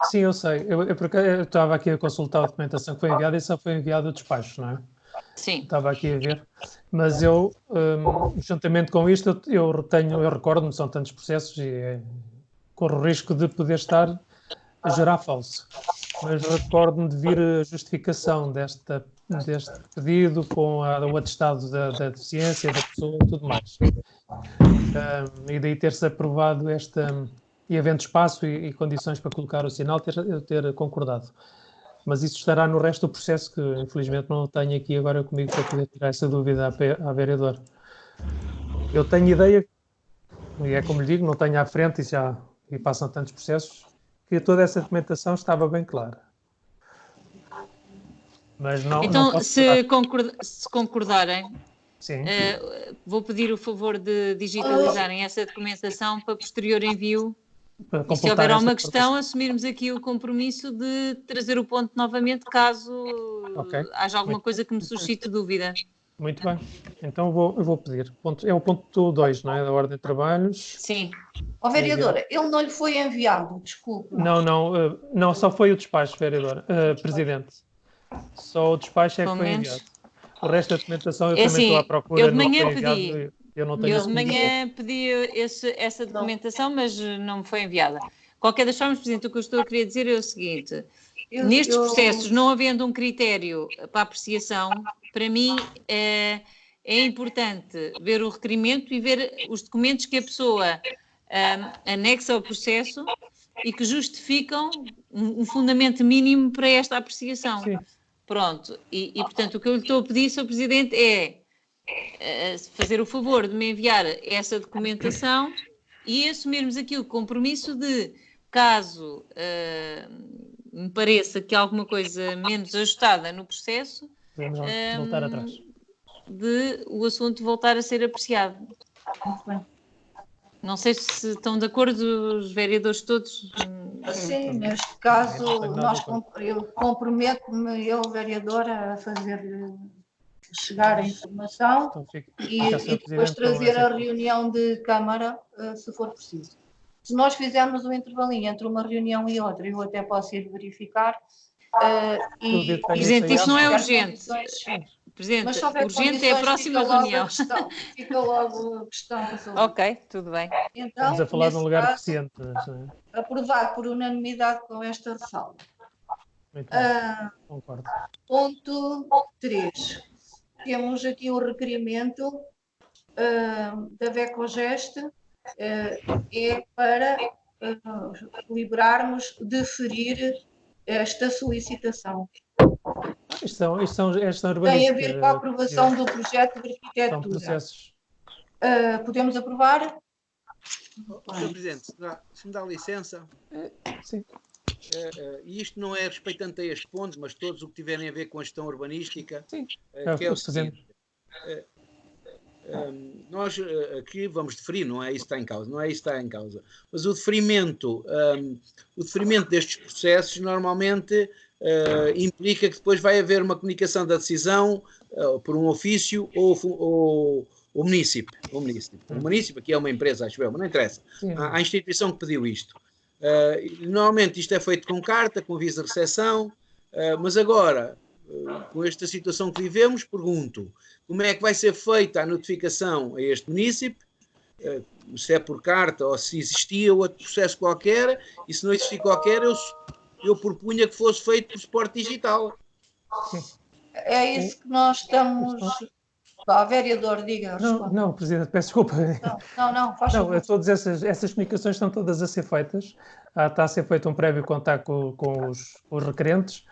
Sim, eu sei. Eu estava aqui a consultar a documentação que foi enviada e só foi enviado o despacho, não é? Sim. Estava aqui a ver. Mas eu, juntamente com isto, eu recordo-me, são tantos processos e corro o risco de poder estar a gerar falso. Mas recordo-me de vir a justificação deste pedido com o atestado da deficiência da pessoa e tudo mais. E daí ter-se aprovado e havendo espaço e condições para colocar o sinal, ter concordado. Mas isso estará no resto do processo, que infelizmente não tenho aqui agora comigo para poder tirar essa dúvida à vereadora. Eu tenho ideia, e é como lhe digo, não tenho à frente e passam tantos processos, que toda essa documentação estava bem clara. Mas não, Então, não posso se concordarem, Sim. Vou pedir o favor de digitalizarem essa documentação para posterior envio. E se houver alguma questão, assumirmos aqui o compromisso de trazer o ponto novamente, caso haja alguma coisa que me suscite dúvida. Muito bem. Então eu vou pedir. É o ponto 2, não é? Da ordem de trabalhos. Sim. Ó, vereadora, ele não lhe foi enviado, desculpe. Não, só foi o despacho, vereadora. Presidente. Só o despacho é que foi enviado. O resto da documentação eu também estou à procura. Eu de manhã pedi. Eu de manhã pedi essa documentação, mas não me foi enviada. Qualquer das formas, Presidente, o que eu estou a querer dizer é o seguinte. Nestes processos, não havendo um critério para apreciação, para mim é importante ver o requerimento e ver os documentos que a pessoa anexa ao processo e que justificam um fundamento mínimo para esta apreciação. Sim. Pronto. E, portanto, o que eu lhe estou a pedir, Sr. Presidente, é fazer o favor de me enviar essa documentação e assumirmos aqui o compromisso de, caso me pareça que há alguma coisa menos ajustada no processo, podemos voltar atrás. De o assunto voltar a ser apreciado. Muito bem. Não sei se estão de acordo os vereadores todos. Sim, neste caso, eu comprometo-me, eu, vereadora, a fazer chegar a informação e depois trazer a reunião de Câmara, se for preciso. Se nós fizermos um intervalinho entre uma reunião e outra, eu até posso ir verificar. Presidente, isso não é urgente. Presidente, urgente é a próxima reunião. Fica logo a questão resolvida. Ok, tudo bem. Então, estamos a falar de um lugar deficiente. Aprovar por unanimidade com esta ressalva. Muito bem, concordo. Ponto 3. Temos aqui o requerimento da VECOGEST, é para liberarmos de deferir esta solicitação. Isto são urbanísticas. Tem a ver com a aprovação do projeto de arquitetura. São processos. Podemos aprovar? Sr. Presidente, se me dá licença. Sim. E isto não é respeitante a este ponto, mas todos o que tiverem a ver com a gestão urbanística, Sim. Que é o seguinte. Nós aqui vamos deferir, não é isso que está em causa, mas o deferimento destes processos normalmente implica que depois vai haver uma comunicação da decisão por um ofício ou o município. O município aqui é uma empresa, acho eu, mas não interessa. A instituição que pediu isto. Normalmente isto é feito com carta, com aviso de recepção, mas agora, com esta situação que vivemos, pergunto, como é que vai ser feita a notificação a este município, se é por carta ou se existia outro processo qualquer, e se não existia qualquer, eu propunha que fosse feito por suporte digital. É isso que nós estamos... vereador, diga. Não, Presidente, peço desculpa. Não, faz favor. Todas essas comunicações estão todas a ser feitas. Está a ser feito um prévio contacto com os requerentes.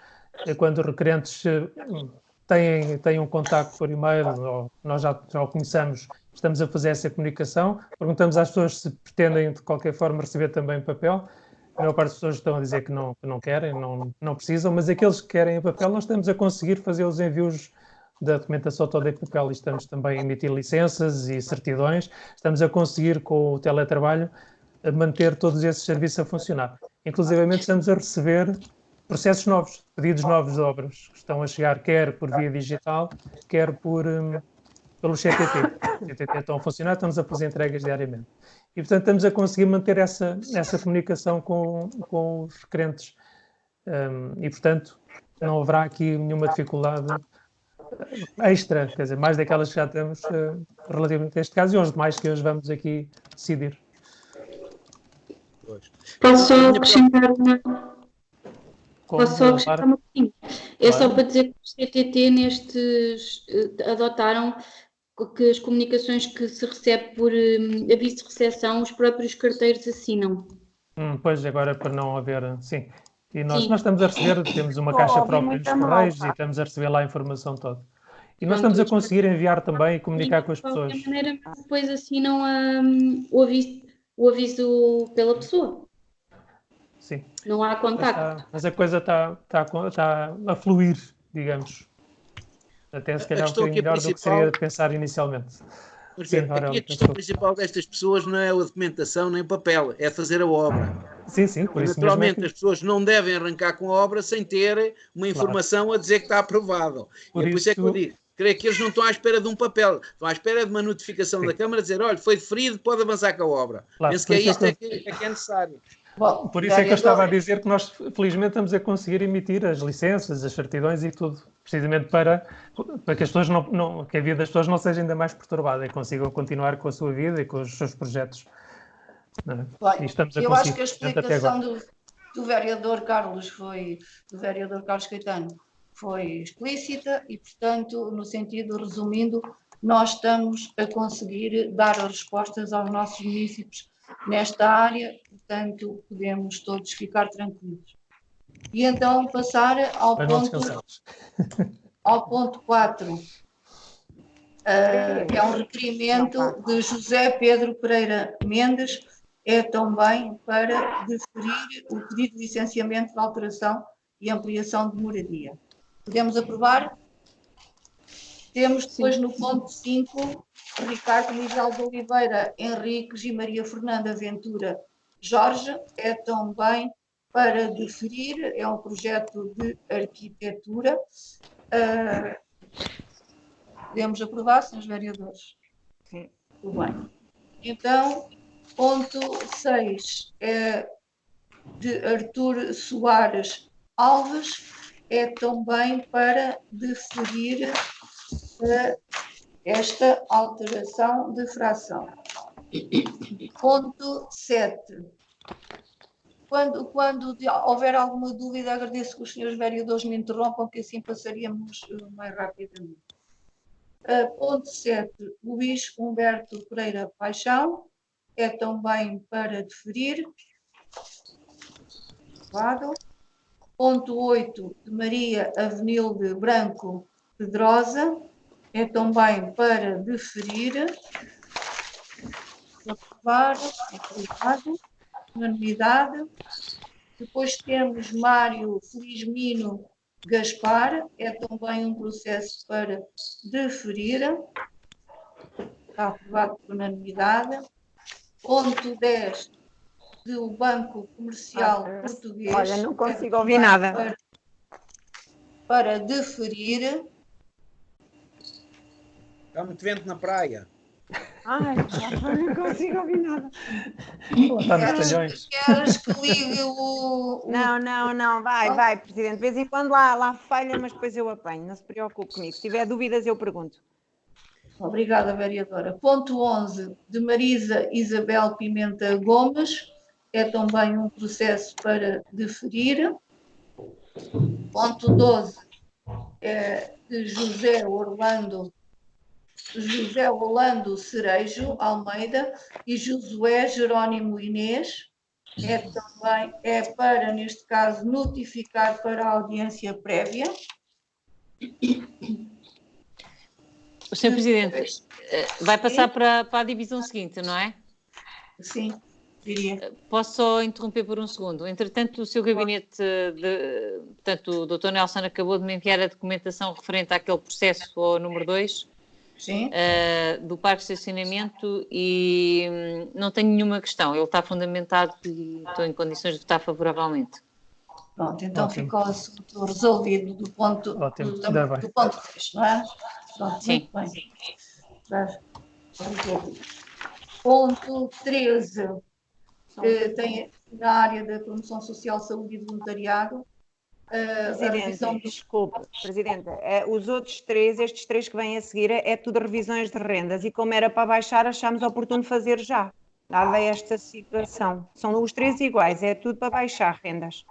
Quando os requerentes têm um contacto por e-mail, ou nós já o conhecemos, estamos a fazer essa comunicação. Perguntamos às pessoas se pretendem, de qualquer forma, receber também papel. A maior parte das pessoas estão a dizer que não querem, não precisam, mas aqueles que querem o papel, nós estamos a conseguir fazer os envios da documentação toda em papel e estamos também a emitir licenças e certidões. Estamos a conseguir, com o teletrabalho, manter todos esses serviços a funcionar. Inclusivamente estamos a receber processos novos, pedidos novos de obras que estão a chegar quer por via digital, quer pelo CTT. O CTT estão a funcionar, estamos a fazer entregas diariamente. E, portanto, estamos a conseguir manter essa comunicação com os requerentes. E, portanto, não haverá aqui nenhuma dificuldade extra, quer dizer, mais daquelas que já temos relativamente a este caso e aos demais que hoje vamos aqui decidir. Posso só acrescentar uma coisinha? É só para dizer que os CTT adotaram que as comunicações que se recebe por aviso de recepção, os próprios carteiros assinam. Pois, agora para não haver... Sim. E nós estamos a receber, temos uma caixa própria nos Correios e estamos a receber lá a informação toda. E nós estamos a conseguir enviar também e comunicar com as pessoas. De qualquer maneira, depois assinam o aviso pela pessoa. Sim. Não há contacto. Mas a coisa está a fluir, digamos. Até se calhar um bocadinho melhor do que seria de pensar inicialmente. Aqui a questão principal destas pessoas não é a documentação nem o papel, é fazer a obra. Sim, por isso naturalmente as pessoas não devem arrancar com a obra sem ter uma informação a dizer que está aprovado. Por isso é que eu digo, creio que eles não estão à espera de um papel, estão à espera de uma notificação da Câmara a dizer, olha, foi deferido, pode avançar com a obra. Penso que é isto que é necessário. Bom, por isso é que eu estava a dizer que nós, felizmente, estamos a conseguir emitir as licenças, as certidões e tudo, precisamente para que as pessoas que a vida das pessoas não seja ainda mais perturbada e consigam continuar com a sua vida e com os seus projetos. Bem, eu acho que a explicação do vereador Carlos Caetano foi explícita e, portanto, no sentido, resumindo, nós estamos a conseguir dar as respostas aos nossos municípios nesta área, portanto, podemos todos ficar tranquilos. E então passar ao ponto 4. É um requerimento de José Pedro Pereira Mendes, é também para deferir o pedido de licenciamento de alteração e ampliação de moradia. Podemos aprovar? Temos depois no ponto 5, Ricardo Miguel de Oliveira Henriques e Maria Fernanda Ventura Jorge, é também para deferir, é um projeto de arquitetura. Podemos aprovar, senhores vereadores? Sim. Tudo bem. Então, ponto 6 é de Artur Soares Alves, é também para deferir esta alteração de fração. Ponto 7. Quando houver alguma dúvida, agradeço que os senhores vereadores me interrompam, que assim passaríamos mais rapidamente. Ponto 7. Luís Humberto Pereira Paixão, é também para deferir. Aprovado. Ponto 8. De Maria Avenilde Branco Pedrosa, é também para deferir. Aprovado. Unanimidade. Depois temos Mário Felizmino Gaspar, é também um processo para deferir. Está aprovado por unanimidade. Ponto 10, do Banco Comercial Português. Olha, não consigo ouvir nada. Para deferir. Está muito vento na praia. Ai, não consigo ouvir nada. Queres que ligue o... Não, vai, Presidente. De vez em quando lá falha, mas depois eu apanho. Não se preocupe comigo. Se tiver dúvidas, eu pergunto. Obrigada, vereadora. Ponto 11, de Marisa Isabel Pimenta Gomes, é também um processo para deferir. Ponto 12, é de José Orlando Cerejo Almeida e Josué Jerónimo Inês, é para, neste caso, notificar para a audiência prévia. O Sr. Presidente, vai passar para a divisão seguinte, não é? Sim, diria. Posso só interromper por um segundo? Entretanto, o seu gabinete, portanto, o Dr. Nelson acabou de me enviar a documentação referente àquele processo, ao número 2, do parque de estacionamento, e não tenho nenhuma questão. Ele está fundamentado e estou em condições de votar favoravelmente. Pronto, então Ótimo. ficou o assunto resolvido do ponto, Ótimo, do, ainda bem. do ponto 3, não é? Pronto, Sim. muito bem. Resolvido. Ponto 13, tem na área da promoção social, saúde e voluntariado, a revisão Presidente, desculpe, Presidente, os outros três, estes três que vêm a seguir, é tudo revisões de rendas e como era para baixar, achámos oportuno fazer já, dada esta situação. São os três iguais, é tudo para baixar rendas.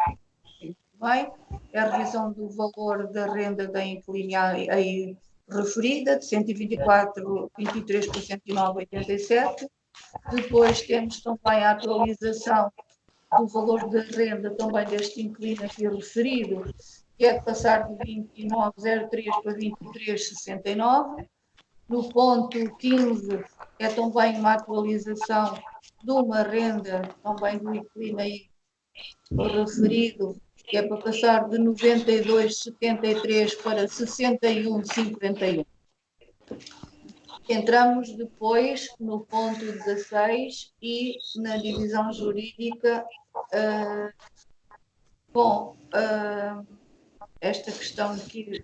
bem, é a revisão do valor da renda da inquilina aí referida, de 124,23 para 109,87. Depois temos também a atualização do valor da renda também deste inquilino aqui referido, que é de passar de 29,03 para 23,69. No ponto 15 é também uma atualização de uma renda também do inquilino aí referido, que é para passar de 92,73 para 61,51. Entramos depois no ponto 16 e na divisão jurídica com esta questão que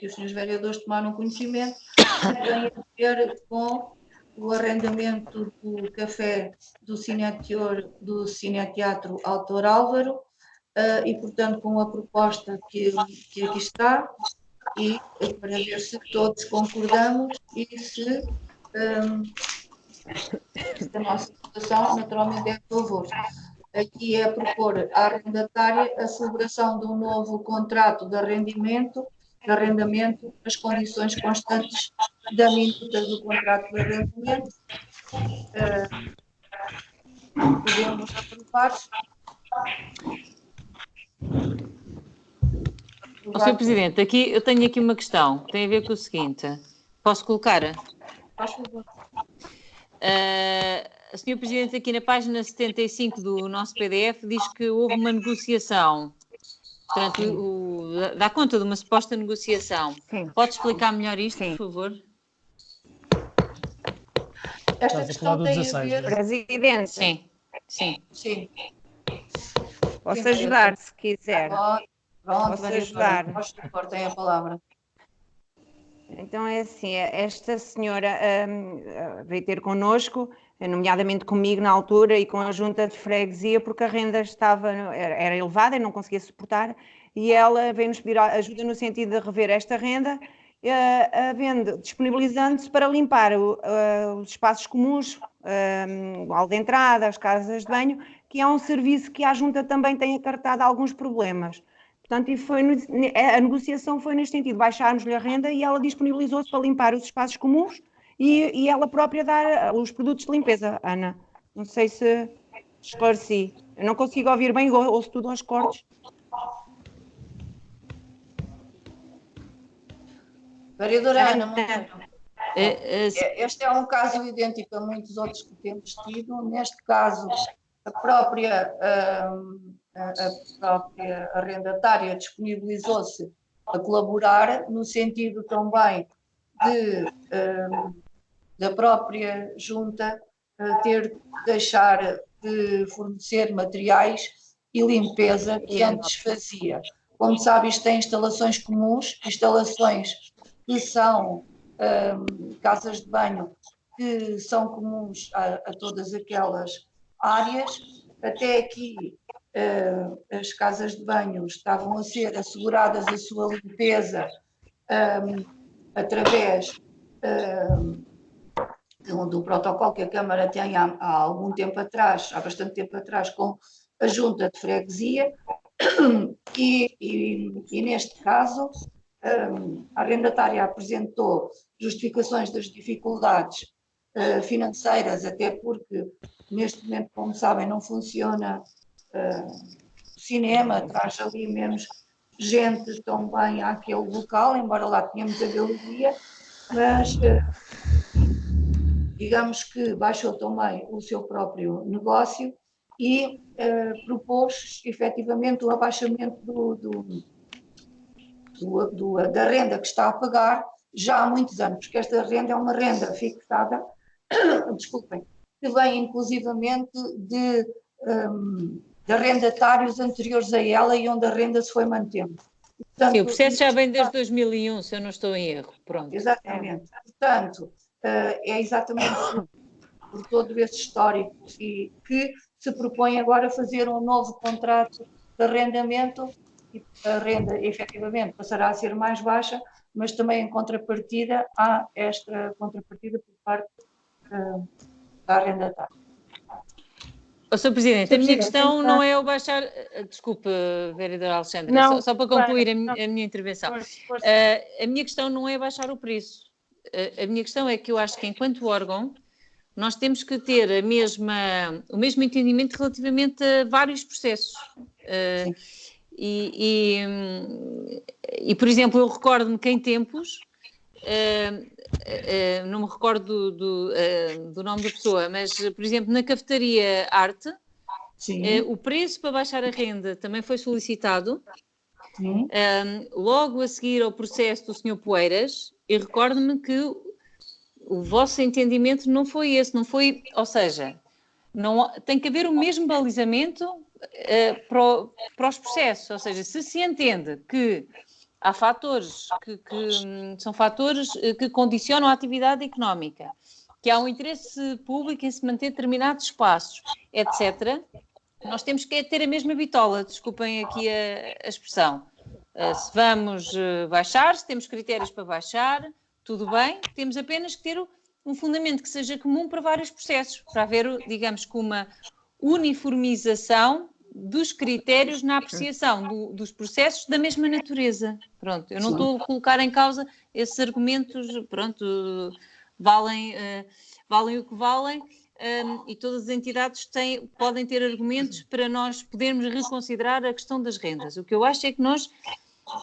os senhores vereadores tomaram conhecimento, que tem a ver com o arrendamento do café do Cineteatro Autor Álvaro, e, portanto, com a proposta que aqui está, e para ver se todos concordamos e se a nossa votação, naturalmente, é a favor. Aqui é propor à arrendatária a celebração de um novo contrato de arrendamento, as condições constantes da minuta do contrato de arrendamento. Podemos aprovar. Sr. Presidente, aqui, eu tenho aqui uma questão, tem a ver com o seguinte. Posso colocar? Faz favor. A Sra. Presidente, aqui na página 75 do nosso PDF, diz que houve uma negociação. Portanto, dá conta de uma suposta negociação. Sim. Pode explicar melhor isto, Sim. por favor? Esta questão tem a 16, ver... Presidente, Sim, sim. Sim. posso ajudar se quiser. Pronto, Posso vereadora, ajudar? faz favor, tem a palavra. Então é assim, esta senhora veio ter connosco, nomeadamente comigo na altura e com a junta de freguesia, porque a renda era elevada e não conseguia suportar, e ela veio-nos pedir ajuda no sentido de rever esta renda, disponibilizando-se para limpar os espaços comuns, o hall de entrada, as casas de banho, que é um serviço que a junta também tem acarretado alguns problemas. Portanto, a negociação foi neste sentido, baixarmos-lhe a renda e ela disponibilizou-se para limpar os espaços comuns e ela própria dar os produtos de limpeza, Ana. Não sei se esclareci. Eu não consigo ouvir bem, ouço tudo aos cortes. Vereadora Ana Monteiro, É, este é um caso idêntico a muitos outros que temos tido. Neste caso, a própria arrendatária disponibilizou-se a colaborar, no sentido também da própria junta ter de deixar de fornecer materiais e limpeza que antes fazia. Como sabe, isto tem instalações comuns, instalações que são casas de banho que são comuns a todas aquelas áreas. Até aqui as casas de banho estavam a ser asseguradas a sua limpeza através do protocolo que a Câmara tem há algum tempo atrás, há bastante tempo atrás, com a junta de freguesia, e neste caso a arrendatária apresentou justificações das dificuldades financeiras, até porque neste momento, como sabem, não funciona o cinema, traz ali menos gente também àquele local, embora lá tenhamos a galeria, mas digamos que baixou também o seu próprio negócio e propôs efetivamente o abaixamento da renda que está a pagar já há muitos anos, porque esta renda é uma renda fixada, desculpem, que vem inclusivamente de arrendatários anteriores a ela e onde a renda se foi mantendo. Portanto, sim, o processo já vem desde 2001, se eu não estou em erro. Pronto. Exatamente. Portanto, é exatamente por todo esse histórico e que se propõe agora fazer um novo contrato de arrendamento e a renda efetivamente passará a ser mais baixa, mas também em contrapartida há esta contrapartida por parte da arrendatária. Sr. Presidente, a minha questão não é o baixar... Desculpe, vereadora Alexandra, só para concluir a minha intervenção. A minha questão não é baixar o preço. A minha questão é que eu acho que, enquanto órgão, nós temos que ter o mesmo entendimento relativamente a vários processos. Por exemplo, eu recordo-me que em tempos... não me recordo do nome da pessoa, mas, por exemplo, na cafetaria Arte, o preço para baixar a renda também foi solicitado, logo a seguir ao processo do Sr. Poeiras, e recordo-me que o vosso entendimento não foi esse, ou seja, tem que haver o mesmo balizamento para os processos, ou seja, se se entende que há fatores que são fatores que condicionam a atividade económica, que há um interesse público em se manter determinados espaços, etc., nós temos que ter a mesma bitola, desculpem aqui a expressão. Se vamos baixar, se temos critérios para baixar, tudo bem, temos apenas que ter um fundamento que seja comum para vários processos, para haver, digamos, que uma uniformização dos critérios na apreciação dos processos da mesma natureza. Pronto, eu não estou a colocar em causa esses argumentos, pronto, valem o que valem, e todas as entidades podem ter argumentos para nós podermos reconsiderar a questão das rendas. O que eu acho é que nós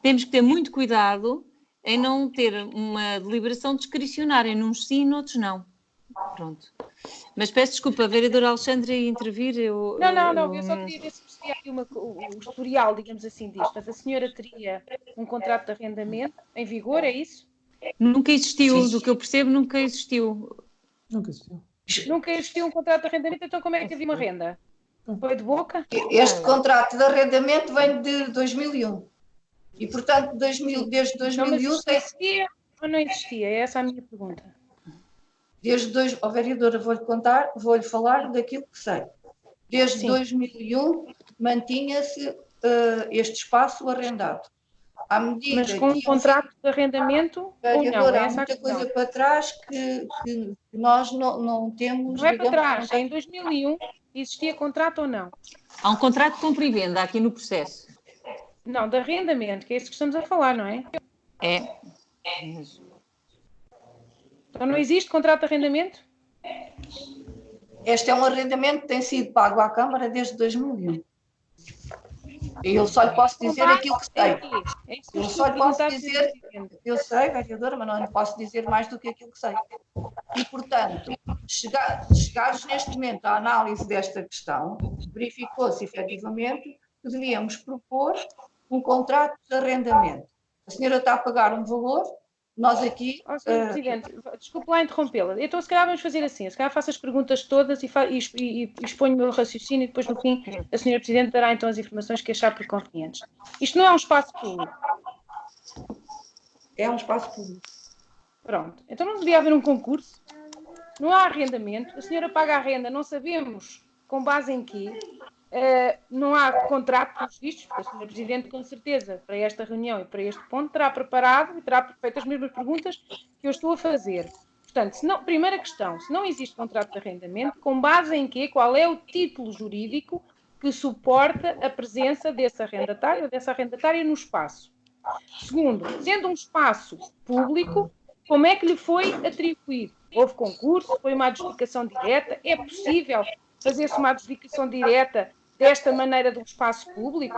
temos que ter muito cuidado em não ter uma deliberação discricionária, nos sim e noutros não. Pronto. Mas peço desculpa, a vereadora Alexandra ia intervir. Não, eu só queria ver se percebia aqui o historial, digamos assim, disto. Portanto, a senhora teria um contrato de arrendamento em vigor, é isso? Nunca existiu, do que eu percebo, nunca existiu. Nunca existiu um contrato de arrendamento, então como é que havia uma renda? Foi de boca? Este contrato de arrendamento vem de 2001. E, portanto, desde 2001... Mas existia ou não existia? É essa a minha pergunta. Vereadora, vou-lhe falar daquilo que sei. Desde 2001 mantinha-se este espaço arrendado. À medida mas com um contrato de arrendamento vereadora, ou não? há muita coisa para trás que nós não temos... Não é para trás, em 2001 existia contrato ou não? Há um contrato de compra e venda aqui no processo. Não, de arrendamento, que é isso que estamos a falar, não é? É. Então não existe contrato de arrendamento? Este é um arrendamento que tem sido pago à Câmara desde 2001. E eu só lhe posso dizer aquilo que sei. Eu só lhe posso dizer... Eu sei, vereadora, mas não lhe posso dizer mais do que aquilo que sei. E, portanto, chegados neste momento à análise desta questão, verificou-se efetivamente que devíamos propor um contrato de arrendamento. A senhora está a pagar um valor, nós aqui... Sr. Presidente, desculpe lá interrompê-la. Então, se calhar vamos fazer assim, se calhar faço as perguntas todas e exponho o meu raciocínio e depois, no fim, a senhora Presidente dará então as informações que achar por convenientes. Isto não é um espaço público. É um espaço público. Pronto. Então não devia haver um concurso? Não há arrendamento, a senhora paga a renda, não sabemos com base em quê. Não há contrato pelos vistos, porque a senhora Presidente, com certeza, para esta reunião e para este ponto, terá preparado e terá feito as mesmas perguntas que eu estou a fazer. Portanto, primeira questão, se não existe contrato de arrendamento, com base em quê? Qual é o título jurídico que suporta a presença desse arrendatário ou dessa arrendatária no espaço? Segundo, sendo um espaço público, como é que lhe foi atribuído? Houve concurso? Foi uma adjudicação direta? É possível fazer-se uma adjudicação direta desta maneira de um espaço público?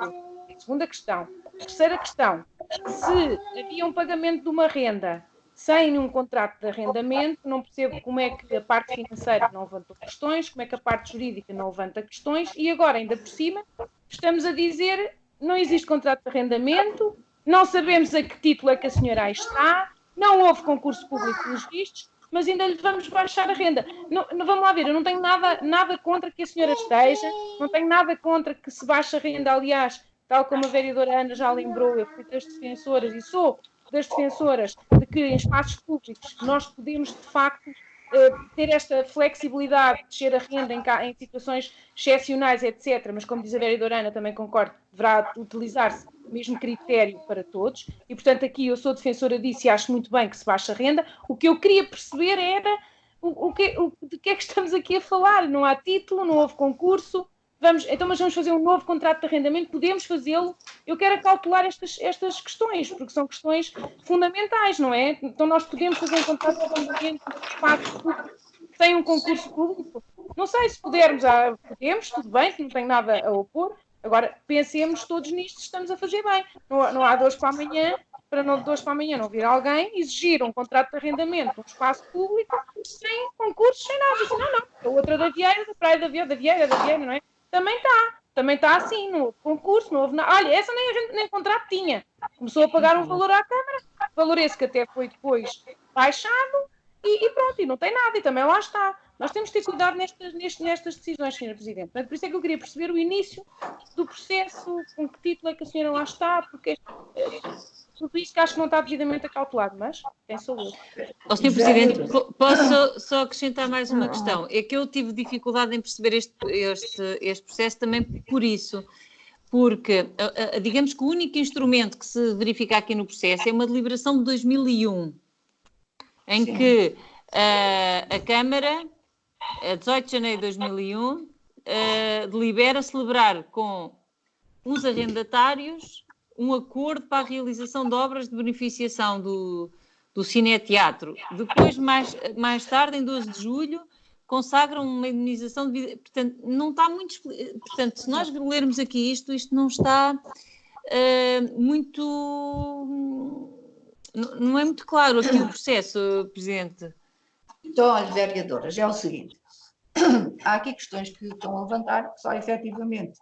Segunda questão. Terceira questão. Se havia um pagamento de uma renda sem um contrato de arrendamento, não percebo como é que a parte financeira não levantou questões, como é que a parte jurídica não levanta questões, e agora, ainda por cima, estamos a dizer não existe contrato de arrendamento, não sabemos a que título é que a senhora aí está, não houve concurso público pelos vistos. mas ainda lhe vamos baixar a renda. Não, vamos lá ver, eu não tenho nada contra que a senhora esteja, não tenho nada contra que se baixe a renda, aliás, tal como a vereadora Ana já lembrou, eu fui das defensoras e sou das defensoras de que em espaços públicos nós podemos, de facto, ter esta flexibilidade de descer a renda em situações excepcionais, etc. Mas, como diz a vereadora Ana, também concordo, deverá utilizar-se o mesmo critério para todos. E, portanto, aqui eu sou defensora disso e acho muito bem que se baixe a renda. O que eu queria perceber era de que é que estamos aqui a falar. Não há título, não houve concurso. Mas vamos fazer um novo contrato de arrendamento, podemos fazê-lo. Eu quero acautelar estas questões, porque são questões fundamentais, não é? Então nós podemos fazer um contrato de arrendamento que tem um concurso público. Não sei, se pudermos, podemos, tudo bem, que não tenho nada a opor. Agora, pensemos todos nisto, estamos a fazer bem. Não há de hoje para amanhã, de hoje para amanhã não vir alguém exigir um contrato de arrendamento num espaço público sem concursos, sem nada. Assim, não. A outra da Vieira, da Praia da Vieira, não é? Também está assim, não houve concurso, não houve nada. Olha, essa nem contrato tinha. Começou a pagar um valor à Câmara, valor esse que até foi depois baixado e pronto, e não tem nada, e também lá está. Nós temos de ter cuidado nestas decisões, Sra. Presidente. Portanto, por isso é que eu queria perceber o início do processo, com que título é que a senhora lá está, porque tudo isto que acho que não está devidamente acautelado, mas tem saúde. Sr. Presidente, posso só acrescentar mais uma questão? É que eu tive dificuldade em perceber este processo também por isso, porque digamos que o único instrumento que se verifica aqui no processo é uma deliberação de 2001, em Sim. que a Câmara, a 18 de janeiro de 2001, delibera celebrar com os arrendatários um acordo para a realização de obras de beneficiação do Cineteatro. Depois, mais tarde, em 12 de julho, consagram uma indemnização de... Portanto, não está muito... Portanto, se nós lermos aqui isto não está muito... Não é muito claro aqui o processo, Presidente. Então, olha, vereadoras, é o seguinte. Há aqui questões que estão a levantar, que só efetivamente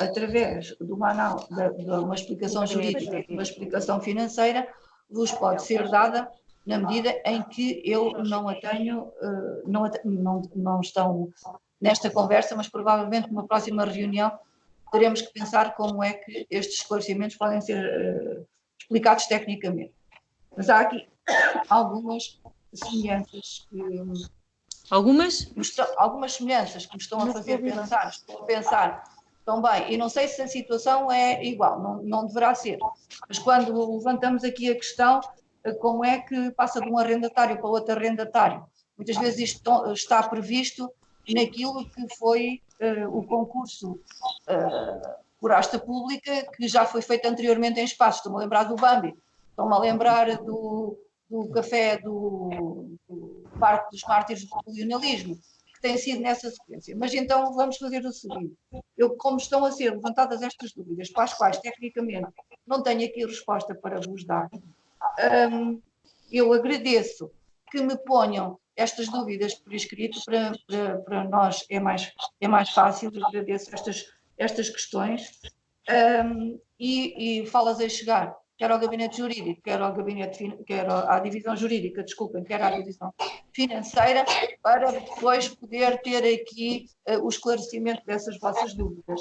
através de uma explicação jurídica, uma explicação financeira, vos pode ser dada na medida em que eu não a tenho, não estão nesta conversa, mas provavelmente numa próxima reunião teremos que pensar como é que estes esclarecimentos podem ser explicados tecnicamente. Mas há aqui algumas semelhanças algumas semelhanças que me estão a fazer pensar também, e não sei se a situação é igual, não deverá ser, mas quando levantamos aqui a questão, como é que passa de um arrendatário para outro arrendatário? Muitas vezes isto está previsto naquilo que foi o concurso por asta pública, que já foi feito anteriormente em espaços. Estou-me a lembrar do Bambi, estou-me a lembrar do café do Parque dos Mártires do Colonialismo, tem sido nessa sequência. Mas então vamos fazer o seguinte, como estão a ser levantadas estas dúvidas, para as quais tecnicamente não tenho aqui resposta para vos dar, eu agradeço que me ponham estas dúvidas por escrito, para nós é mais fácil, eu agradeço estas questões, e falas a chegar, quer ao gabinete jurídico, quer à divisão jurídica, desculpem, quer à divisão financeira, para depois poder ter aqui o esclarecimento dessas vossas dúvidas.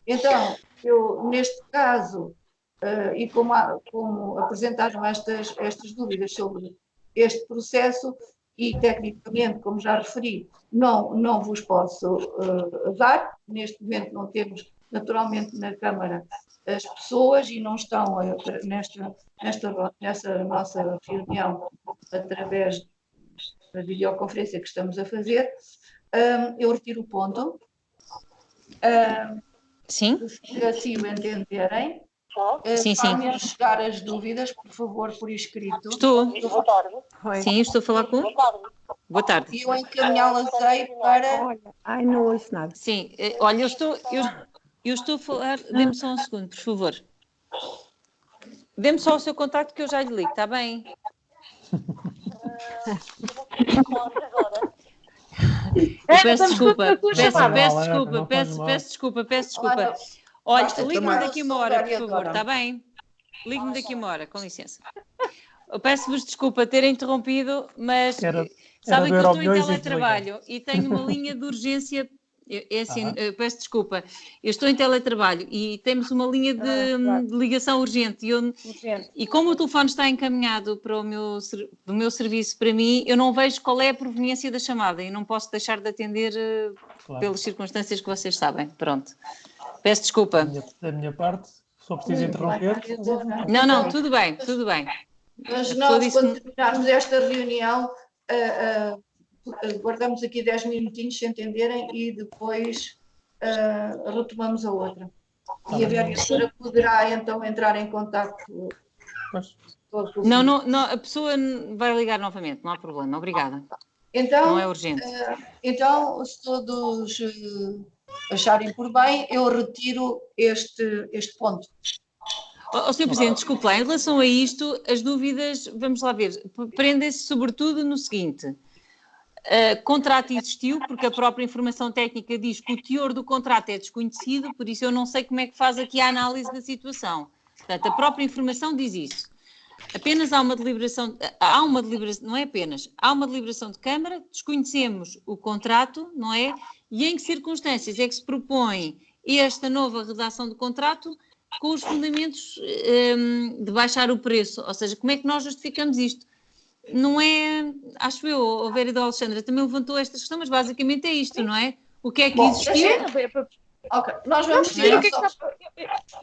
Então, eu, neste caso, e como apresentaram estas dúvidas sobre este processo, e tecnicamente, como já referi, não vos posso dar, neste momento não temos naturalmente na Câmara as pessoas e não estão nesta nossa reunião através da videoconferência que estamos a fazer. Eu retiro o ponto. Sim. Se assim o entenderem. Sim. Façam chegar as dúvidas, por favor, por escrito. Estou. Boa tarde. Sim, estou a falar com... Boa tarde. E eu encaminhá-las-ei para... Ai, não ouço nada. Sim, olha, eu estou a falar... Dê-me só um segundo, por favor. Dê-me só o seu contacto que eu já lhe ligo, está bem? Peço desculpa. Olha, ligue-me daqui uma hora, por favor, está bem? Ligue-me daqui uma hora, com licença. Eu peço-vos desculpa ter interrompido, mas Sabem que eu estou em Euromilhões e teletrabalho e tenho uma linha de urgência. É assim, peço desculpa, eu estou em teletrabalho e temos uma linha claro. de ligação urgente Urgente. e como o telefone está encaminhado para do meu serviço para mim, eu não vejo qual é a proveniência da chamada e não posso deixar de atender pelas circunstâncias que vocês sabem. Pronto. Peço desculpa. Da minha parte, só preciso interromper. Não, tudo bem, tudo bem. Mas nós, quando terminarmos esta reunião, guardamos aqui 10 minutinhos, se entenderem, e depois retomamos a outra. E a vereadora poderá então entrar em contato. Não, a pessoa vai ligar novamente, não há problema. Obrigada. Então, não é urgente. Então, se todos acharem por bem, eu retiro este ponto. Sr. Presidente, desculpe lá, em relação a isto, as dúvidas, vamos lá ver, prendem-se sobretudo no seguinte: contrato existiu, porque a própria informação técnica diz que o teor do contrato é desconhecido, por isso eu não sei como é que faz aqui a análise da situação. Portanto, a própria informação diz isso. Apenas há uma deliberação, não é apenas, há uma deliberação de Câmara, desconhecemos o contrato, não é? E em que circunstâncias é que se propõe esta nova redação do contrato com os fundamentos de baixar o preço? Ou seja, como é que nós justificamos isto? Não é, acho eu, a vereadora Alexandra também levantou esta questão, mas basicamente é isto, não é? O que é que existiu? Ok, nós vamos perceber o que é que está.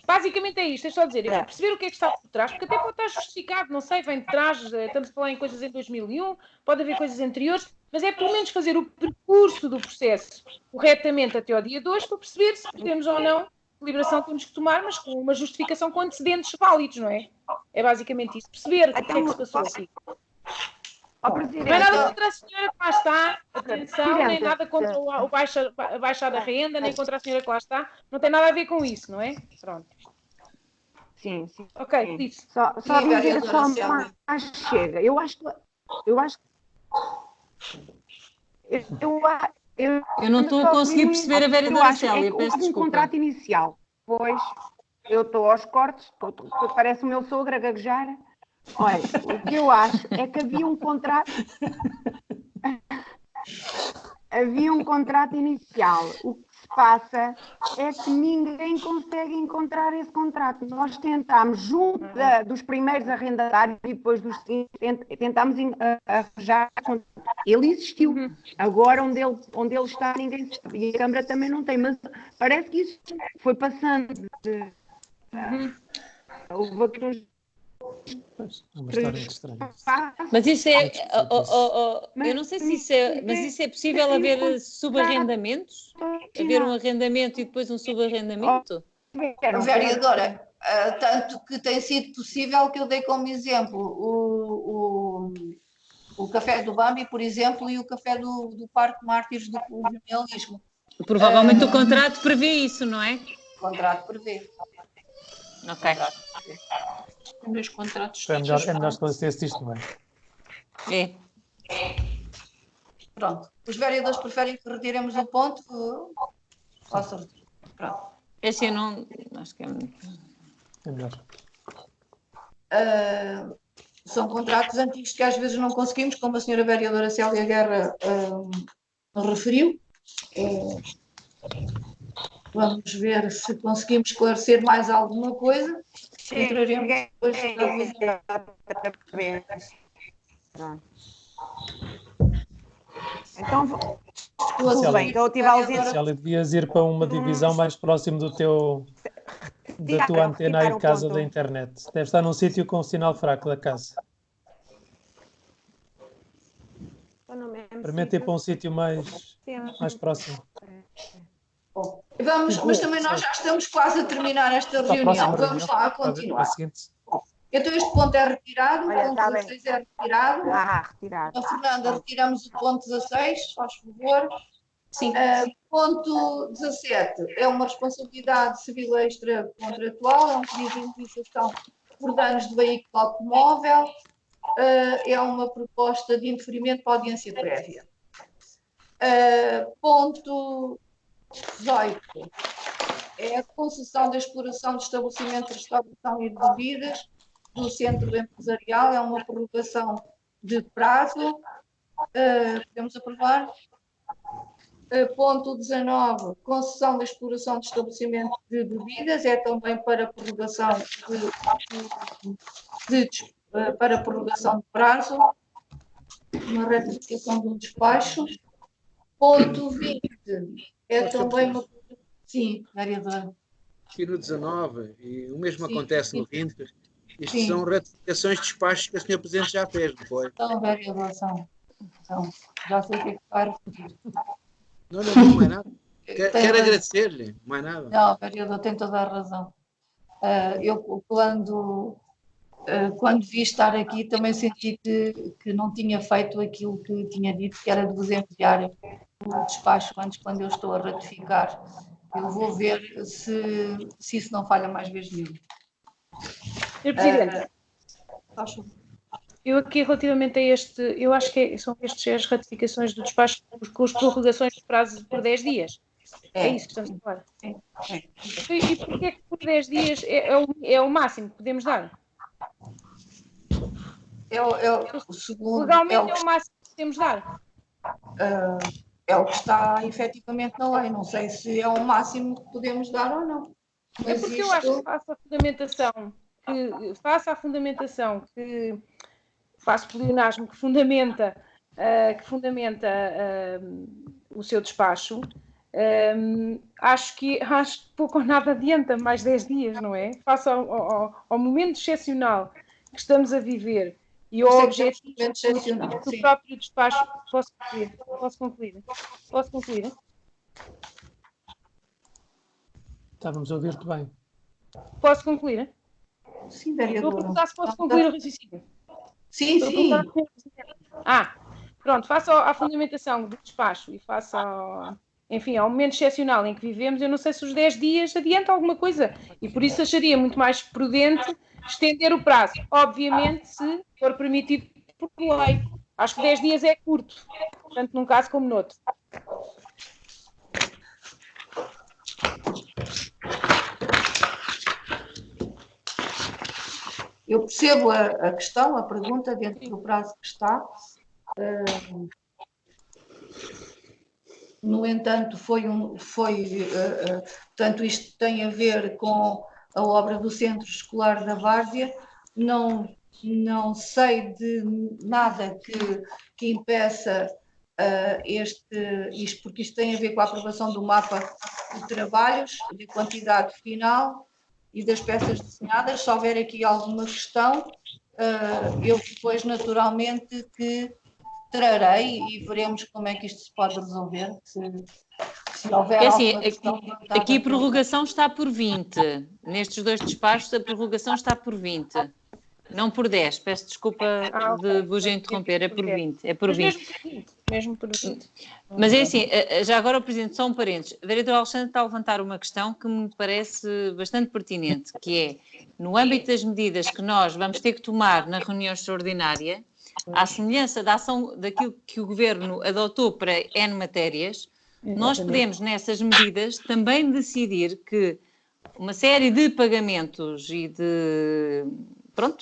Basicamente é isto, é só dizer, perceber o que é que está por trás, porque até pode estar justificado, não sei, vem de trás, estamos a falar em coisas em 2001, pode haver coisas anteriores, mas é pelo menos fazer o percurso do processo corretamente até ao dia 2 para perceber se podemos ou não, deliberação temos que tomar, mas com uma justificação com antecedentes válidos, não é? É basicamente isso, perceber o que é que se passou aqui. Não é nada contra a senhora que lá está, atenção, nem nada contra a baixa da renda, nem contra a senhora que lá está, não tem nada a ver com isso, não é? Pronto. Sim. Ok, isso. Só dizer só mais chega. Eu não estou a conseguir perceber a vereadora Célia, peço desculpa. Um contrato inicial, pois eu estou aos cortes, parece o meu sogro a gaguejar. Olha, o que eu acho é que havia um contrato inicial. O que se passa é que ninguém consegue encontrar esse contrato. Nós tentámos, junto dos primeiros arrendatários e depois dos seguintes, tentámos arranjar. Ele existiu. Agora, onde ele está, ninguém se está. E a Câmara também não tem, mas parece que isso foi passando. Houve aqui uns. Uma história muito estranha. Mas isso é, eu não sei se isso é, mas isso é possível haver subarrendamentos? Haver um arrendamento e depois um subarrendamento? Vereadora, tanto que tem sido possível que eu dei como exemplo o café do Bambi, por exemplo, e o café do Parque Mártires do Colonialismo. Provavelmente o contrato prevê isso, não é? O contrato prevê. Ok. Meus contratos. É melhor esclarecer-se isto, não é? É. Pronto. Os vereadores preferem que retiremos o ponto? Posso retirar. Pronto. Esse eu não. Acho que é melhor. São contratos antigos que às vezes não conseguimos, como a senhora vereadora Célia Guerra referiu. Vamos ver se conseguimos esclarecer mais alguma coisa. Entraremos depois Então, tudo bem, então eu tive a ausência. Célia, devias ir para uma divisão mais próximo da tua antena aí de casa da internet. Deve estar num sítio com um sinal fraco da casa. Permite ir para um sítio mais próximo. Bom, vamos, mas também nós já estamos quase a terminar esta reunião. Vamos lá a continuar. Então este ponto é retirado, o ponto 16 é retirado. Retirado. A Fernanda, retiramos o ponto 16, faz favor. Sim. Ponto 17 é uma responsabilidade civil extra contratual, é um pedido de indemnização por danos de veículo automóvel, é uma proposta de indeferimento para audiência prévia. Ponto 18 é a concessão da exploração de estabelecimento de restauração e de bebidas do centro empresarial, é uma prorrogação de prazo. Podemos aprovar. Ponto 19, concessão da exploração de estabelecimento de bebidas, é também para prorrogação para prorrogação de prazo, uma retificação de um despacho. Ponto 20, é também uma... Sim, vereadora. Aqui no 19, e o mesmo acontece no 20, isto Sim. são ratificações de despachos que a Sra. Presidente já fez, não foi? Então, vereadora, são. Já sei o que é que vai repetir. Não digo mais nada. Quero agradecer-lhe, mais nada. Não, vereador, tem toda a razão. Eu, quando vi estar aqui, também senti que não tinha feito aquilo que tinha dito, que era de vos enviar o despacho antes, quando eu estou a ratificar. Eu vou ver se isso não falha mais vezes nenhuma. Sr. Presidente, eu aqui relativamente a este, eu acho que são estas as ratificações do despacho com as prorrogações de prazo por 10 dias. É isso que estamos a falar. E porquê é que por 10 dias é o máximo que podemos dar? O segundo, legalmente é o máximo que podemos dar. É o que está efetivamente na lei. Não sei se é o máximo que podemos dar ou não. Mas porque eu acho que faça a fundamentação que faço pleonasmo, que fundamenta o seu despacho, acho que pouco ou nada adianta mais 10 dias, não é? Face ao momento excepcional que estamos a viver e ao objetivo do próprio despacho. Posso concluir? Estávamos a ouvir-te bem. Posso concluir? Sim, vereadora. Vou perguntar se posso concluir o raciocínio. Sim. Pronto, face à fundamentação do despacho e face ao momento excepcional em que vivemos, eu não sei se os 10 dias adianta alguma coisa e por isso acharia muito mais prudente estender o prazo. Obviamente, se for permitido por lei. Acho que 10 dias é curto, tanto num caso como noutro. Eu percebo a questão, a pergunta dentro do prazo que está. No entanto, portanto, isto tem a ver com a obra do Centro Escolar da Várzea. Não sei de nada que impeça isto, porque isto tem a ver com a aprovação do mapa de trabalhos, de quantidade final e das peças desenhadas. Se houver aqui alguma questão, eu depois naturalmente que trarei e veremos como é que isto se pode resolver. Se houver alguma questão. Aqui a prorrogação está por 20. Nestes dois despachos a prorrogação está por 20. Não por 10. Peço desculpa de vos interromper. É por 20. É por 20. Mesmo por 20. Mas é assim, já agora o Presidente, só um parênteses. O vereador Alexandre está a levantar uma questão que me parece bastante pertinente, que é, no âmbito das medidas que nós vamos ter que tomar na reunião extraordinária, à semelhança da ação daquilo que o Governo adotou para N matérias, nós podemos, nessas medidas, também decidir que uma série de pagamentos e de...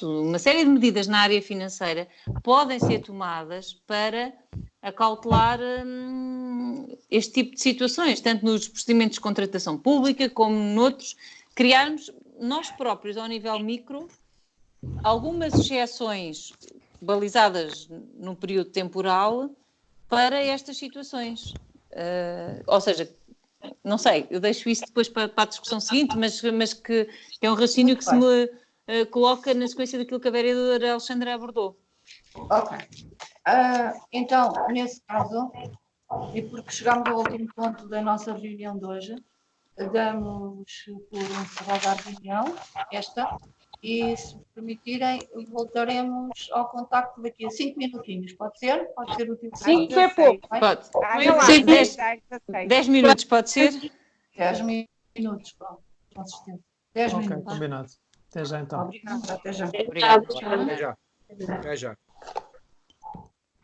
uma série de medidas na área financeira podem ser tomadas para acautelar este tipo de situações, tanto nos procedimentos de contratação pública como noutros, criarmos nós próprios, ao nível micro, algumas exceções balizadas num período temporal para estas situações. Ou seja, não sei, eu deixo isso depois para a discussão seguinte, mas que é um raciocínio que se me coloca na sequência daquilo que a vereadora Alexandra abordou. Ok. Então, nesse caso, e porque chegamos ao último ponto da nossa reunião de hoje, damos por encerrada a reunião, e se me permitirem, voltaremos ao contacto daqui a 5 minutinhos. Pode ser? Pode ser útil? 5 é pouco. Pode. Sim, 10 minutos, pode ser? 10 minutos, pronto, com certeza. 10 minutos. Combinado. Até já então. Obrigada, até já. Obrigada. Até já.